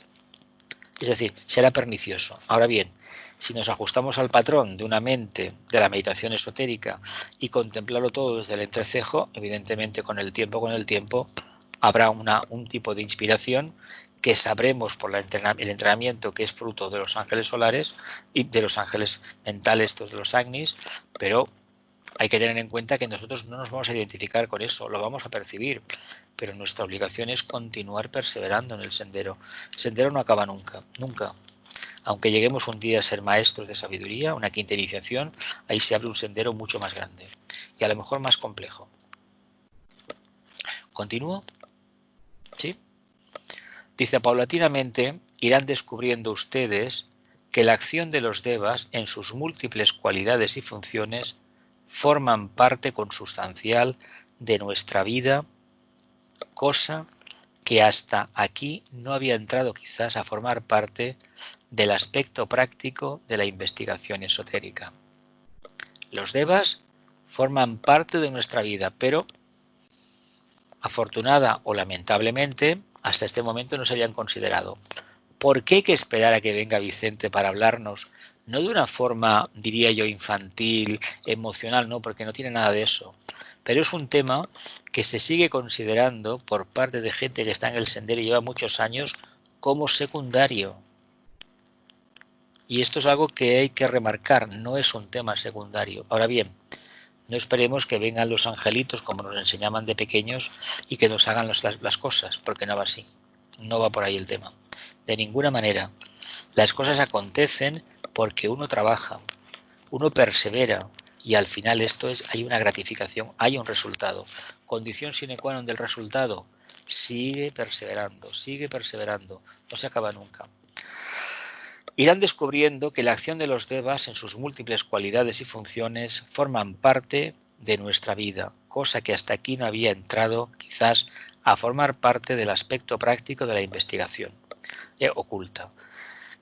Es decir, será pernicioso. Ahora bien, si nos ajustamos al patrón de una mente de la meditación esotérica y contemplarlo todo desde el entrecejo, evidentemente con el tiempo habrá un tipo de inspiración que sabremos por el entrenamiento que es fruto de los ángeles solares y de los ángeles mentales, estos de los Agnis, pero hay que tener en cuenta que nosotros no nos vamos a identificar con eso, lo vamos a percibir, pero nuestra obligación es continuar perseverando en el sendero. El sendero no acaba nunca, nunca. Aunque lleguemos un día a ser maestros de sabiduría, una quinta iniciación, ahí se abre un sendero mucho más grande y a lo mejor más complejo. ¿Continúo? ¿Sí? Dice, paulatinamente irán descubriendo ustedes que la acción de los devas en sus múltiples cualidades y funciones forman parte consustancial de nuestra vida, cosa que hasta aquí no había entrado quizás a formar parte del aspecto práctico de la investigación esotérica. Los devas forman parte de nuestra vida, pero afortunada o lamentablemente hasta este momento no se habían considerado. ¿Por qué hay que esperar a que venga Vicente para hablarnos? No de una forma, diría yo, infantil, emocional, no, porque no tiene nada de eso. Pero es un tema que se sigue considerando por parte de gente que está en el sendero y lleva muchos años como secundario. Y esto es algo que hay que remarcar, no es un tema secundario. Ahora bien, no esperemos que vengan los angelitos como nos enseñaban de pequeños y que nos hagan las cosas, porque no va así. No va por ahí el tema. De ninguna manera. Las cosas acontecen porque uno trabaja, uno persevera y al final hay una gratificación, hay un resultado. Condición sine qua non del resultado, sigue perseverando, no se acaba nunca. Irán descubriendo que la acción de los devas en sus múltiples cualidades y funciones forman parte de nuestra vida, cosa que hasta aquí no había entrado quizás a formar parte del aspecto práctico de la investigación oculta.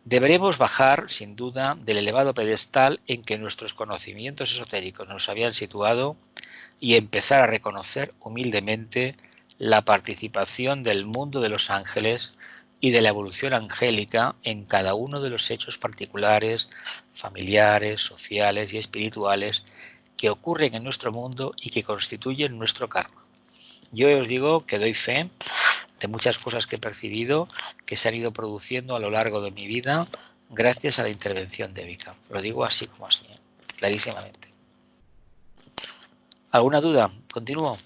Deberemos bajar, sin duda, del elevado pedestal en que nuestros conocimientos esotéricos nos habían situado y empezar a reconocer humildemente la participación del mundo de los ángeles y de la evolución angélica en cada uno de los hechos particulares, familiares, sociales y espirituales que ocurren en nuestro mundo y que constituyen nuestro karma. Yo os digo que doy fe de muchas cosas que he percibido que se han ido produciendo a lo largo de mi vida gracias a la intervención débica. Lo digo así como así, clarísimamente. ¿Alguna duda? Continúo.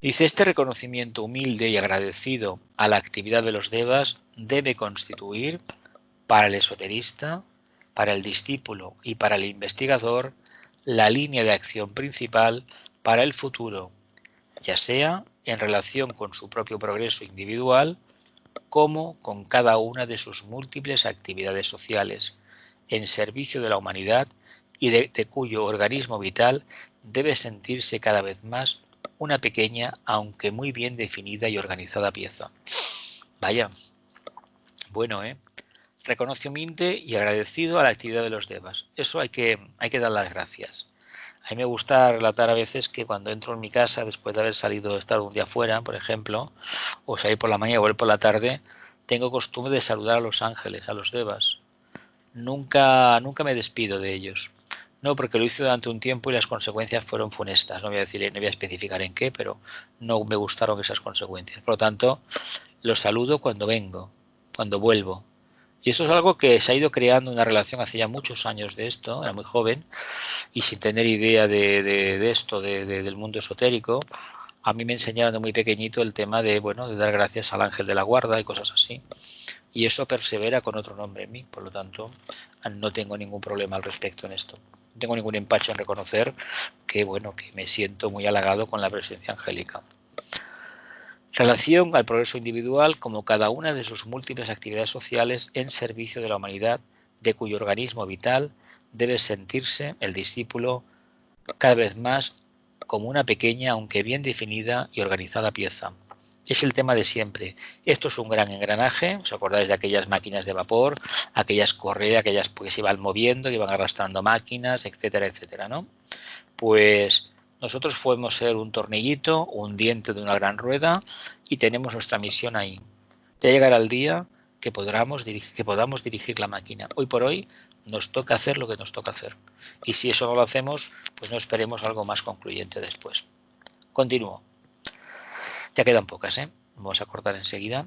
Dice, este reconocimiento humilde y agradecido a la actividad de los devas debe constituir para el esoterista, para el discípulo y para el investigador la línea de acción principal para el futuro, ya sea en relación con su propio progreso individual como con cada una de sus múltiples actividades sociales, en servicio de la humanidad y de cuyo organismo vital debe sentirse cada vez más una pequeña, aunque muy bien definida y organizada pieza. Vaya, bueno, reconocimiento y agradecido a la actividad de los devas. Eso hay que dar las gracias. A mí me gusta relatar a veces que cuando entro en mi casa, después de haber salido, estar un día fuera, por ejemplo, o salir por la mañana o volver por la tarde, Tengo costumbre de saludar a los ángeles, a los devas. Nunca me despido de ellos. No, porque lo hice durante un tiempo y las consecuencias fueron funestas. No voy a especificar en qué, pero no me gustaron esas consecuencias. Por lo tanto, los saludo cuando vengo, cuando vuelvo. Y esto es algo que se ha ido creando una relación hace ya muchos años de esto, era muy joven, y sin tener idea de esto, del mundo esotérico. A mí me enseñaron de muy pequeñito el tema de dar gracias al ángel de la guarda y cosas así. Y eso persevera con otro nombre en mí, por lo tanto, no tengo ningún problema al respecto en esto. No tengo ningún empacho en reconocer que me siento muy halagado con la presencia angélica. Relación al progreso individual como cada una de sus múltiples actividades sociales en servicio de la humanidad, de cuyo organismo vital debe sentirse el discípulo cada vez más como una pequeña, aunque bien definida y organizada pieza. Es el tema de siempre. Esto es un gran engranaje. ¿Os acordáis de aquellas máquinas de vapor, aquellas correas, aquellas que se iban moviendo, que iban arrastrando máquinas, etcétera, etcétera, ¿no? Pues nosotros podemos ser un tornillito, un diente de una gran rueda y tenemos nuestra misión ahí. Ya llegará el día que podamos dirigir la máquina. Hoy por hoy nos toca hacer lo que nos toca hacer. Y si eso no lo hacemos, pues no esperemos algo más concluyente después. Continúo. Ya quedan pocas, vamos a cortar enseguida.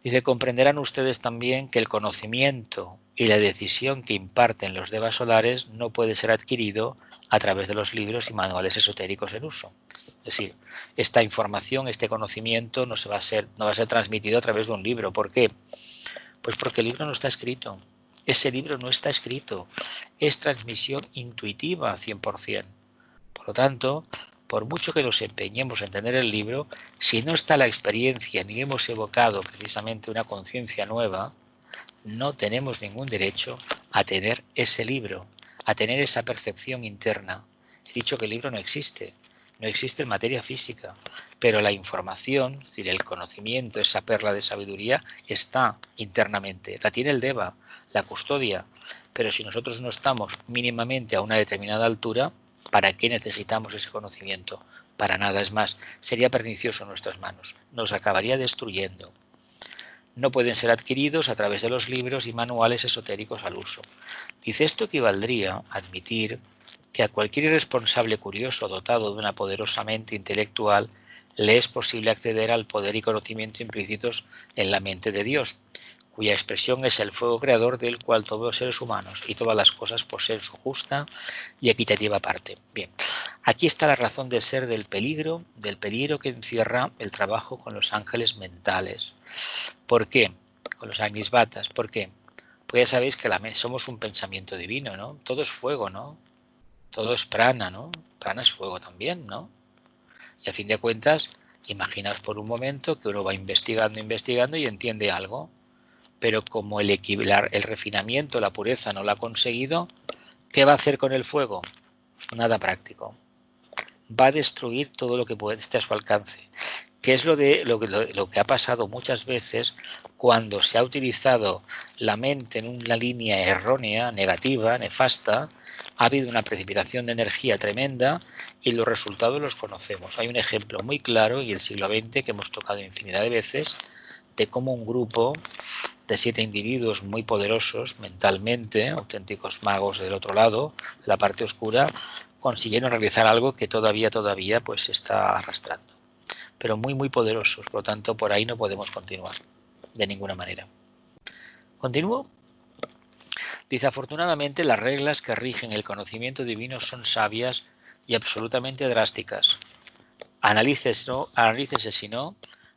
Dice, comprenderán ustedes también que el conocimiento y la decisión que imparten los devas solares no puede ser adquirido a través de los libros y manuales esotéricos en uso. Es decir, esta información, este conocimiento no va a ser transmitido a través de un libro. ¿Por qué? Pues porque el libro no está escrito. Ese libro no está escrito. Es transmisión intuitiva 100%. Por lo tanto, por mucho que nos empeñemos en tener el libro, si no está la experiencia ni hemos evocado precisamente una conciencia nueva, no tenemos ningún derecho a tener ese libro, a tener esa percepción interna. He dicho que el libro no existe en materia física, pero la información, es decir, el conocimiento, esa perla de sabiduría, está internamente. La tiene el Deva, la custodia, pero si nosotros no estamos mínimamente a una determinada altura, ¿para qué necesitamos ese conocimiento? Para nada, es más, sería pernicioso en nuestras manos, nos acabaría destruyendo. No pueden ser adquiridos a través de los libros y manuales esotéricos al uso. Dice, esto equivaldría a admitir que a cualquier irresponsable curioso dotado de una poderosa mente intelectual le es posible acceder al poder y conocimiento implícitos en la mente de Dios, cuya expresión es el fuego creador del cual todos los seres humanos y todas las cosas poseen su justa y equitativa parte. Bien, aquí está la razón de ser del peligro que encierra el trabajo con los ángeles mentales. ¿Por qué? Con los agnisvatas. ¿Por qué? Pues ya sabéis que somos un pensamiento divino, ¿no? Todo es fuego, ¿no? Todo es prana, ¿no? Prana es fuego también, ¿no? Y a fin de cuentas, imaginaos por un momento que uno va investigando y entiende algo. Pero como el refinamiento, la pureza no lo ha conseguido, ¿qué va a hacer con el fuego? Nada práctico. Va a destruir todo lo que esté a su alcance. Que es lo que ha pasado muchas veces cuando se ha utilizado la mente en una línea errónea, negativa, nefasta. Ha habido una precipitación de energía tremenda y los resultados los conocemos. Hay un ejemplo muy claro y el siglo XX que hemos tocado infinidad de veces de cómo un grupo de 7 individuos muy poderosos mentalmente, auténticos magos del otro lado, de la parte oscura, consiguieron realizar algo que todavía pues se está arrastrando. Pero muy, muy poderosos, por lo tanto, por ahí no podemos continuar, de ninguna manera. ¿Continúo? Dice, afortunadamente, las reglas que rigen el conocimiento divino son sabias y absolutamente drásticas. Analícese si no,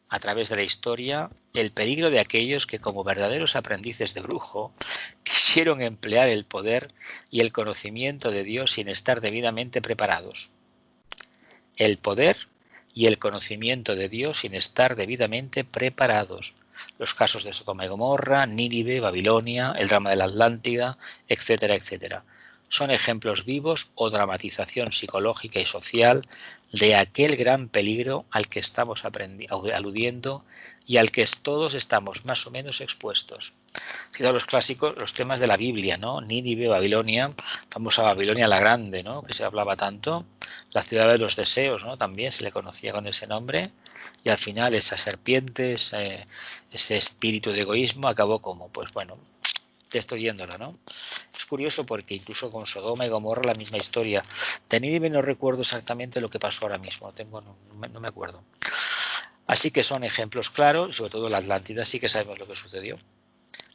a través de la historia, el peligro de aquellos que como verdaderos aprendices de brujo quisieron emplear el poder y el conocimiento de Dios sin estar debidamente preparados. El poder y el conocimiento de Dios sin estar debidamente preparados. Los casos de Sodoma y Gomorra, Nínive, Babilonia, el drama de la Atlántida, etcétera, etcétera. Son ejemplos vivos o dramatización psicológica y social de aquel gran peligro al que estamos aludiendo y al que todos estamos más o menos expuestos. Cito los clásicos, los temas de la Biblia, ¿no? Nínive, Babilonia, famosa Babilonia la Grande, ¿no? Que se hablaba tanto. La ciudad de los deseos, ¿no? También se le conocía con ese nombre. Y al final esa serpiente, ese espíritu de egoísmo acabó como, pues bueno, destruyéndola, ¿no? Es curioso porque incluso con Sodoma y Gomorra la misma historia. De Nínive no recuerdo exactamente lo que pasó ahora mismo, no me acuerdo. Así que son ejemplos claros, sobre todo la Atlántida sí que sabemos lo que sucedió.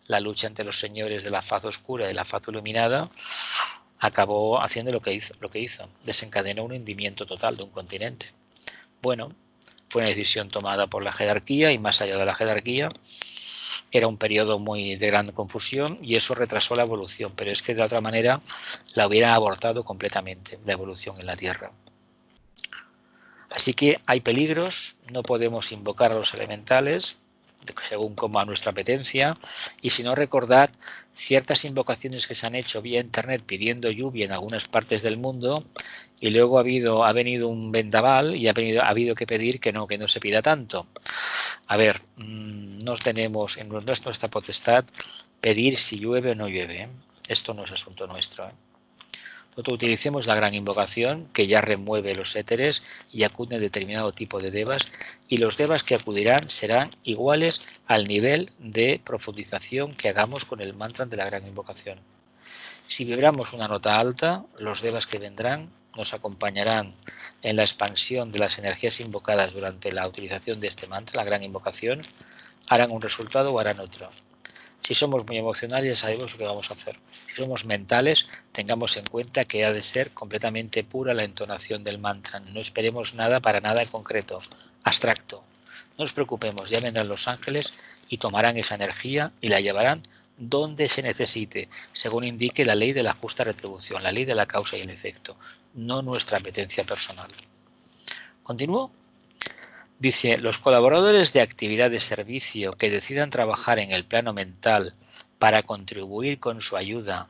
La lucha entre los señores de la faz oscura y la faz iluminada acabó haciendo lo que hizo. Desencadenó un hundimiento total de un continente. Bueno, fue una decisión tomada por la jerarquía y más allá de la jerarquía. Era un periodo muy de gran confusión y eso retrasó la evolución, pero es que de otra manera la hubieran abortado completamente, la evolución en la Tierra. Así que hay peligros, no podemos invocar a los elementales según como a nuestra apetencia, y si no, recordad ciertas invocaciones que se han hecho vía internet pidiendo lluvia en algunas partes del mundo y luego ha venido un vendaval y ha habido que pedir que no se pida tanto. A ver, no tenemos, no es nuestra potestad pedir si llueve o no llueve, ¿eh? Esto no es asunto nuestro, ¿eh? Nosotros utilicemos la gran invocación que ya remueve los éteres y acude a determinado tipo de devas, y los devas que acudirán serán iguales al nivel de profundización que hagamos con el mantra de la gran invocación. Si vibramos una nota alta, los devas que vendrán nos acompañarán en la expansión de las energías invocadas durante la utilización de este mantra, la gran invocación, harán un resultado o harán otro. Si somos muy emocionales ya sabemos lo que vamos a hacer. Si somos mentales, tengamos en cuenta que ha de ser completamente pura la entonación del mantra. No esperemos nada para nada concreto, abstracto. No nos preocupemos, ya vendrán los ángeles y tomarán esa energía y la llevarán donde se necesite, según indique la ley de la justa retribución, la ley de la causa y el efecto, no nuestra apetencia personal. ¿Continúo? Dice, los colaboradores de actividad de servicio que decidan trabajar en el plano mental para contribuir con su ayuda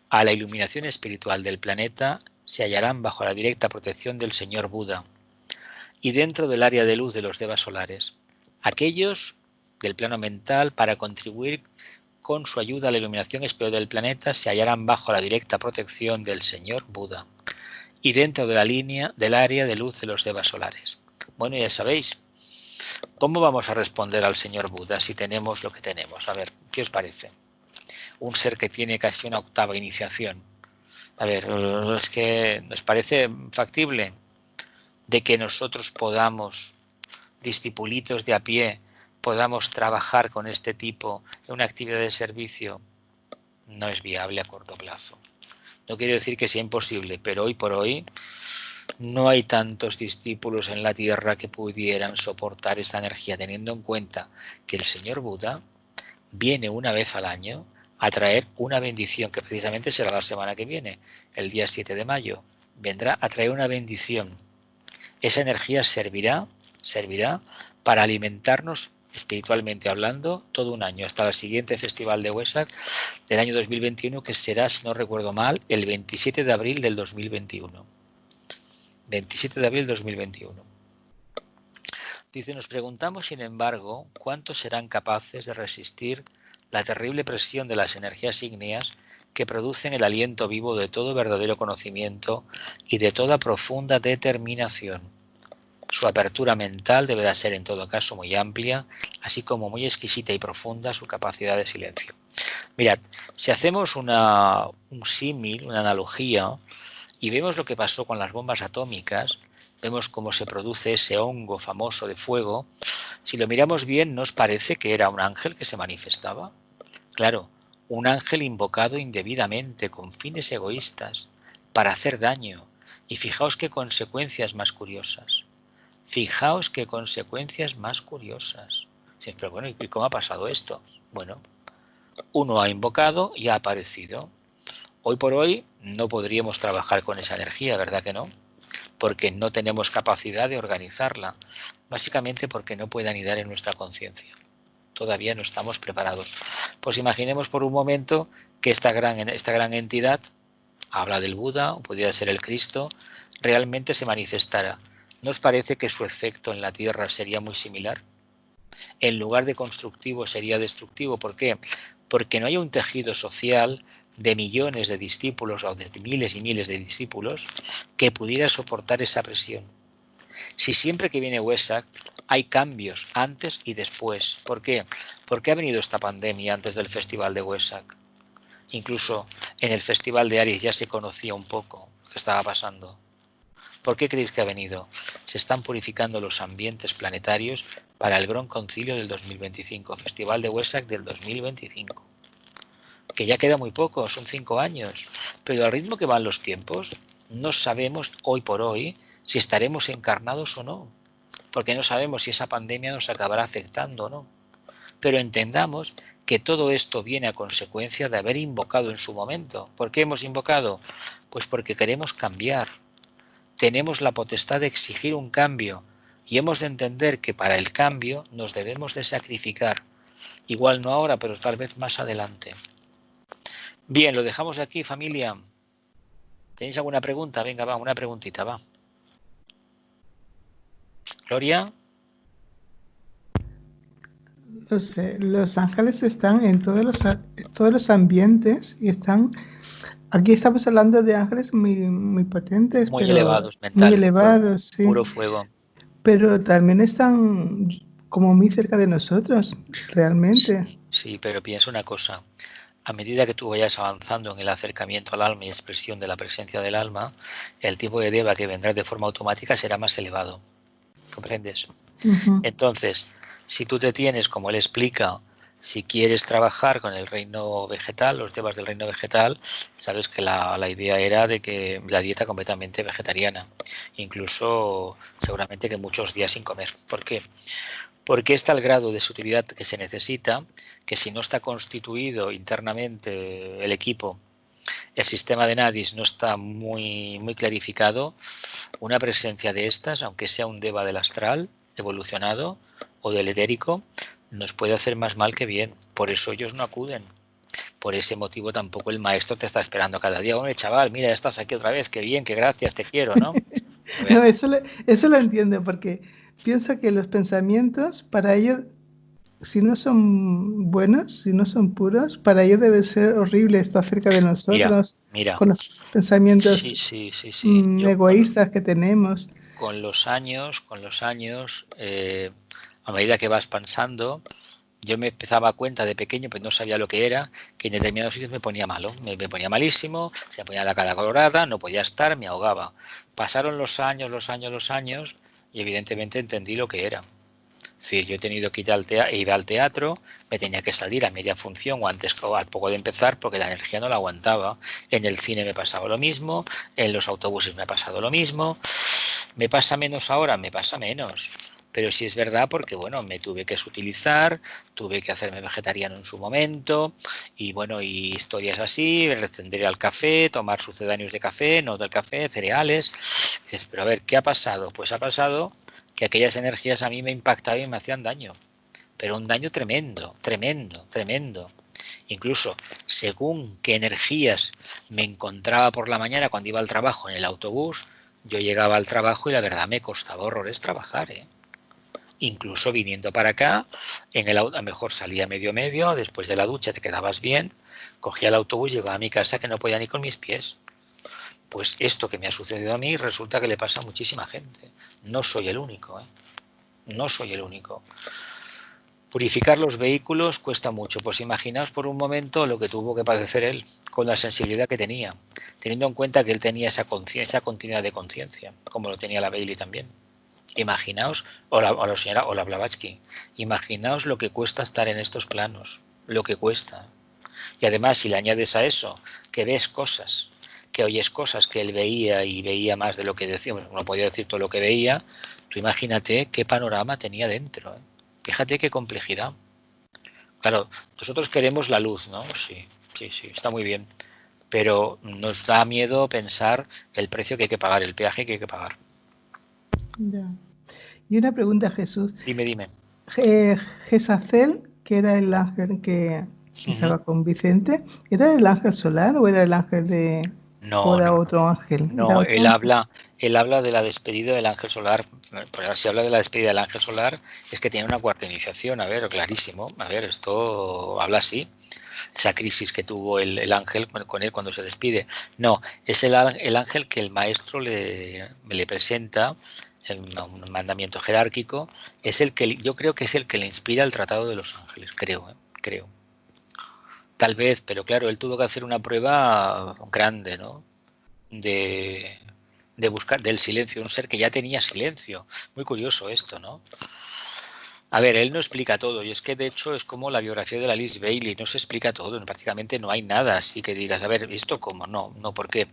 a la iluminación espiritual del planeta se hallarán bajo la directa protección del Señor Buda y dentro del área de luz de los devas solares. Aquellos del plano mental para contribuir con su ayuda a la iluminación espiritual del planeta se hallarán bajo la directa protección del Señor Buda y dentro de la línea del área de luz de los devas solares. Bueno, ya sabéis, ¿cómo vamos a responder al señor Buda si tenemos lo que tenemos? A ver, ¿qué os parece? Un ser que tiene casi una octava iniciación. A ver, ¿es que nos parece factible de que nosotros podamos, discipulitos de a pie, podamos trabajar con este tipo en una actividad de servicio? No es viable a corto plazo. No quiero decir que sea imposible, pero hoy por hoy no hay tantos discípulos en la Tierra que pudieran soportar esta energía, teniendo en cuenta que el señor Buda viene una vez al año a traer una bendición, que precisamente será la semana que viene, el día 7 de mayo. Vendrá a traer una bendición. Esa energía servirá para alimentarnos espiritualmente hablando todo un año, hasta el siguiente festival de Wesak del año 2021, que será, si no recuerdo mal, el 27 de abril del 2021. 27 de abril de 2021. Dice, nos preguntamos, sin embargo, cuántos serán capaces de resistir la terrible presión de las energías ígneas que producen el aliento vivo de todo verdadero conocimiento y de toda profunda determinación. Su apertura mental deberá ser en todo caso muy amplia, así como muy exquisita y profunda su capacidad de silencio. Mirad, si hacemos un símil, una analogía, y vemos lo que pasó con las bombas atómicas, vemos cómo se produce ese hongo famoso de fuego. Si lo miramos bien, ¿nos parece que era un ángel que se manifestaba? Claro, un ángel invocado indebidamente con fines egoístas para hacer daño. Y fijaos qué consecuencias más curiosas. Fijaos qué consecuencias más curiosas. Siempre, bueno, ¿y cómo ha pasado esto? Bueno, uno ha invocado y ha aparecido. Hoy por hoy no podríamos trabajar con esa energía, ¿verdad que no? Porque no tenemos capacidad de organizarla, básicamente porque no puede anidar en nuestra conciencia. Todavía no estamos preparados. Pues imaginemos por un momento que esta gran entidad habla del Buda, o pudiera ser el Cristo, realmente se manifestara, ¿no os parece que su efecto en la Tierra sería muy similar? En lugar de constructivo sería destructivo. ¿Por qué? Porque no hay un tejido social de millones de discípulos o de miles y miles de discípulos que pudiera soportar esa presión. Si siempre que viene Wesak hay cambios antes y después. ¿Por qué? Porque ha venido esta pandemia antes del festival de Wesak. Incluso en el festival de Aries ya se conocía un poco lo que estaba pasando. ¿Por qué creéis que ha venido? Se están purificando los ambientes planetarios para el Gran Concilio del 2025, Festival de Wesak del 2025. Que ya queda muy poco, son 5 años. Pero al ritmo que van los tiempos, no sabemos hoy por hoy si estaremos encarnados o no. Porque no sabemos si esa pandemia nos acabará afectando o no. Pero entendamos que todo esto viene a consecuencia de haber invocado en su momento. ¿Por qué hemos invocado? Pues porque queremos cambiar. Tenemos la potestad de exigir un cambio y hemos de entender que para el cambio nos debemos de sacrificar. Igual no ahora, pero tal vez más adelante. Bien, lo dejamos aquí, familia. ¿Tenéis alguna pregunta? Venga, va, una preguntita, va. Gloria. No sé, los ángeles están en todos los ambientes y están. Aquí estamos hablando de ángeles muy potentes, Muy pero elevados, muy mentales, elevados, sí. puro fuego. Pero también están como muy cerca de nosotros, realmente. Sí, pero piensa una cosa. A medida que tú vayas avanzando en el acercamiento al alma y expresión de la presencia del alma, el tipo de deva que vendrá de forma automática será más elevado. ¿Comprendes? Entonces, si tú te tienes, como él explica, si quieres trabajar con el reino vegetal, los devas del reino vegetal, sabes que la idea era de que la dieta completamente vegetariana, incluso seguramente que muchos días sin comer. ¿Por qué? Porque está el grado de sutilidad que se necesita, que si no está constituido internamente el equipo, el sistema de nadis no está muy clarificado, una presencia de estas, aunque sea un deva del astral evolucionado o del etérico, nos puede hacer más mal que bien. Por eso ellos no acuden. Por ese motivo tampoco el maestro te está esperando cada día. Bueno, chaval, mira, ya estás aquí otra vez, qué bien, qué gracias, te quiero, ¿no? No, eso lo entiendo, porque pienso que los pensamientos, para ellos, si no son buenos, si no son puros, para ellos debe ser horrible estar cerca de nosotros, mira, con los pensamientos egoístas que tenemos. Con los años, a medida que vas pensando, yo me empezaba a cuenta de pequeño, pues no sabía lo que era, que en determinados sitios me ponía malo, me ponía malísimo, se me ponía la cara colorada, no podía estar, me ahogaba. Pasaron los años, y evidentemente entendí lo que era. Es decir, yo he tenido que ir al teatro, me tenía que salir a media función o antes o a poco de empezar porque la energía no la aguantaba. En el cine me pasaba lo mismo, en los autobuses me ha pasado lo mismo. ¿Me pasa menos ahora? Me pasa menos. Pero sí es verdad porque, bueno, me tuve que sutilizar, tuve que hacerme vegetariano en su momento y, bueno, y historias así, recender al café, tomar sucedáneos de café, no del café, cereales. Dices, pero a ver, ¿qué ha pasado? Pues ha pasado que aquellas energías a mí me impactaban y me hacían daño. Pero un daño tremendo, tremendo, tremendo. Incluso según qué energías me encontraba por la mañana cuando iba al trabajo en el autobús, yo llegaba al trabajo y la verdad me costaba horrores trabajar, ¿eh? Incluso viniendo para acá, en el auto, a lo mejor salía medio, después de la ducha te quedabas bien, cogía el autobús y llegaba a mi casa que no podía ni con mis pies. Pues esto que me ha sucedido a mí resulta que le pasa a muchísima gente. No soy el único, ¿eh? No soy el único. Purificar los vehículos cuesta mucho. Pues imaginaos por un momento lo que tuvo que padecer él, con la sensibilidad que tenía, teniendo en cuenta que él tenía esa continuidad de conciencia, como lo tenía la Bailey también. Imaginaos, o la señora Blavatsky, imaginaos lo que cuesta estar en estos planos, lo que cuesta. Y además, si le añades a eso, que ves cosas, que oyes cosas que él veía y veía más de lo que decía, no podía decir todo lo que veía, tú imagínate qué panorama tenía dentro, ¿eh? Fíjate qué complejidad. Claro, nosotros queremos la luz, ¿no? Sí, está muy bien. Pero nos da miedo pensar el precio que hay que pagar, el peaje que hay que pagar. Ya. Y una pregunta, Jesús. Dime. Jezazel, que era el ángel que estaba con Vicente, ¿era el ángel solar o era el ángel de ¿O No, era no, otro ángel? ¿Era no, otro ángel? él habla de la despedida del ángel solar. Pero si habla de la despedida del ángel solar, es que tiene una cuarta iniciación, a ver, clarísimo. A ver, esto habla así. Esa crisis que tuvo el ángel con él cuando se despide. No, es el ángel que el maestro le presenta en un mandamiento jerárquico. Es el que yo creo que es el que le inspira el Tratado de los Ángeles, creo, creo. Tal vez, pero claro, él tuvo que hacer una prueba grande, ¿no? De, de buscar del silencio, un ser que ya tenía silencio. Muy curioso esto, ¿no? A ver, él no explica todo, y es que de hecho es como la biografía de la Liz Bailey, no se explica todo, prácticamente no hay nada así que digas, a ver, ¿esto cómo? No, no, ¿por qué?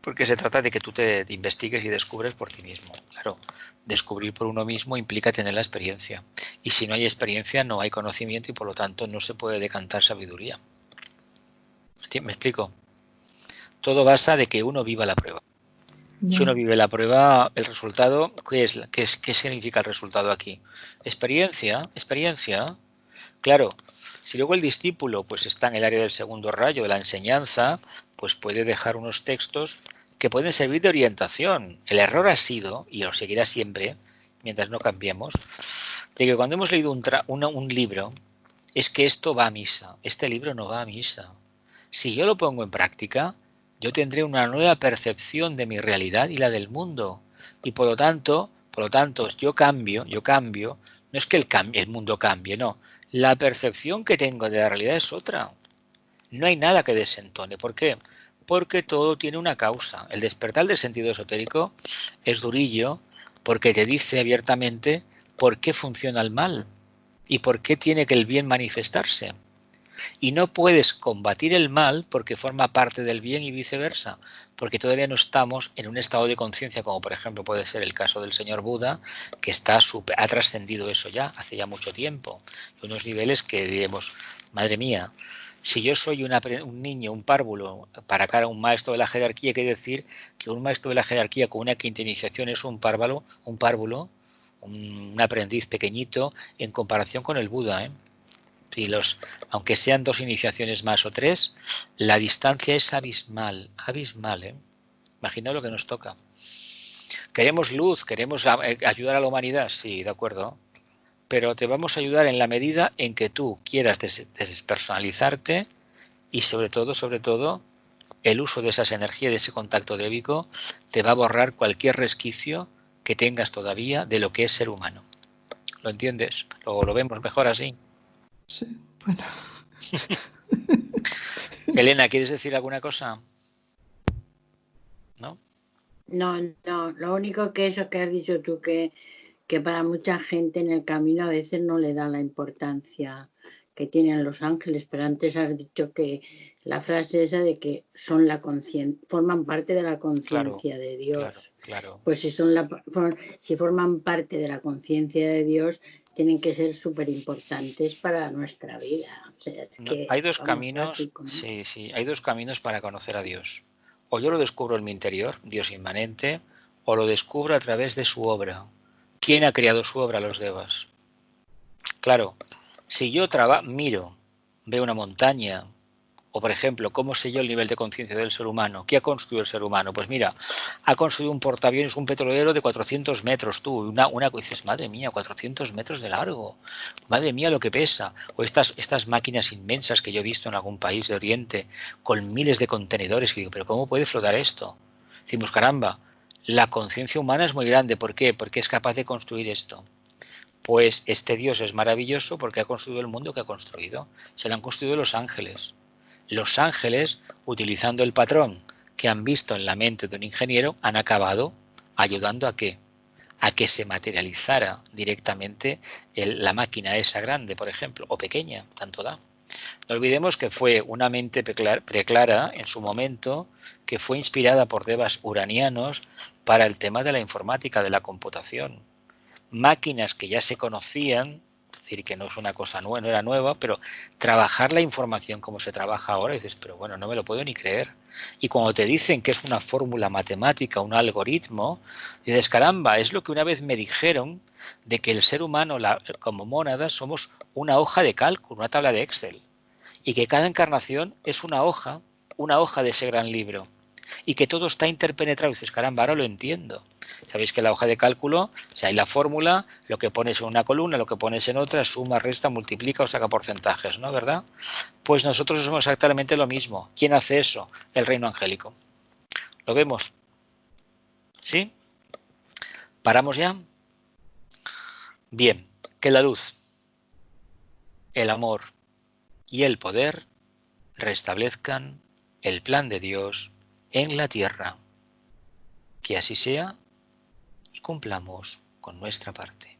Porque se trata de que tú te investigues y descubres por ti mismo. Claro, descubrir por uno mismo implica tener la experiencia, y si no hay experiencia no hay conocimiento y por lo tanto no se puede decantar sabiduría. ¿Me explico? Todo basa de que uno viva la prueba. Si Ya. uno vive la prueba, el resultado, ¿qué significa el resultado aquí? Experiencia, experiencia. Claro, si luego el discípulo pues está en el área del segundo rayo de la enseñanza, pues puede dejar unos textos que pueden servir de orientación. El error ha sido, y lo seguirá siempre, mientras no cambiemos, de que cuando hemos leído un libro, es que esto va a misa. Este libro no va a misa. Si yo lo pongo en práctica, yo tendré una nueva percepción de mi realidad y la del mundo. Y por lo tanto, yo cambio, no es que el mundo cambie, no. La percepción que tengo de la realidad es otra. No hay nada que desentone. ¿Por qué? Porque todo tiene una causa. El despertar del sentido esotérico es durillo porque te dice abiertamente por qué funciona el mal y por qué tiene que el bien manifestarse. Y no puedes combatir el mal porque forma parte del bien y viceversa, porque todavía no estamos en un estado de conciencia como por ejemplo puede ser el caso del señor Buda, que ha trascendido eso ya hace ya mucho tiempo, unos niveles que diremos, madre mía, si yo soy un niño, un párvulo, para cara a un maestro de la jerarquía, quiere decir que un maestro de la jerarquía con una quinta iniciación es un párvulo, un aprendiz pequeñito en comparación con el Buda, ¿eh? Sí, aunque sean 2 iniciaciones más o 3, la distancia es abismal, abismal, ¿eh? Imagina lo que nos toca. Queremos luz, queremos ayudar a la humanidad, sí, de acuerdo, pero te vamos a ayudar en la medida en que tú quieras despersonalizarte y sobre todo, el uso de esas energías, de ese contacto débico, te va a borrar cualquier resquicio que tengas todavía de lo que es ser humano. ¿Lo entiendes? Lo vemos mejor así. Sí, bueno. Elena, ¿quieres decir alguna cosa? ¿No? No, lo único que eso que has dicho tú, que para mucha gente en el camino a veces no le da la importancia que tienen los ángeles, pero antes has dicho que la frase esa de que son forman parte de la conciencia de Dios. Claro. Pues si forman parte de la conciencia de Dios, tienen que ser súper importantes para nuestra vida. O sea, es que, hay dos caminos, básico, ¿no? sí, hay dos caminos para conocer a Dios. O yo lo descubro en mi interior, Dios inmanente, o lo descubro a través de su obra. ¿Quién ha creado su obra? Los Devas. Claro, si yo miro, veo una montaña, o por ejemplo, ¿cómo sé yo el nivel de conciencia del ser humano? ¿Qué ha construido el ser humano? Pues mira, ha construido un portaaviones, un petrolero de 400 metros, tú, dices, madre mía, 400 metros de largo, madre mía lo que pesa. O estas máquinas inmensas que yo he visto en algún país de Oriente, con miles de contenedores, que digo, pero ¿cómo puede flotar esto? Decimos, caramba, la conciencia humana es muy grande, ¿por qué? Porque es capaz de construir esto. Pues este Dios es maravilloso porque ha construido el mundo que ha construido. Se lo han construido los ángeles. Los ángeles, utilizando el patrón que han visto en la mente de un ingeniero, han acabado ayudando a que se materializara directamente la máquina esa grande, por ejemplo, o pequeña, tanto da. No olvidemos que fue una mente preclara en su momento, que fue inspirada por devas uranianos para el tema de la informática, de la computación. Máquinas que ya se conocían, es decir, que no es una cosa nueva, no era nueva, pero trabajar la información como se trabaja ahora, dices, pero bueno, no me lo puedo ni creer. Y cuando te dicen que es una fórmula matemática, un algoritmo, dices, caramba, es lo que una vez me dijeron de que el ser humano, como mónada, somos una hoja de cálculo, una tabla de Excel, y que cada encarnación es una hoja una hoja de ese gran libro y que todo está interpenetrado. Y dices, caramba, ahora lo entiendo. Sabéis que la hoja de cálculo, o sea, hay la fórmula, lo que pones en una columna, lo que pones en otra, suma, resta, multiplica o saca porcentajes, ¿no? ¿Verdad? Pues nosotros somos exactamente lo mismo. ¿Quién hace eso? El reino angélico. ¿Lo vemos? ¿Sí? ¿Paramos ya? Bien, que la luz, el amor y el poder restablezcan el plan de Dios en la tierra. Que así sea y cumplamos con nuestra parte.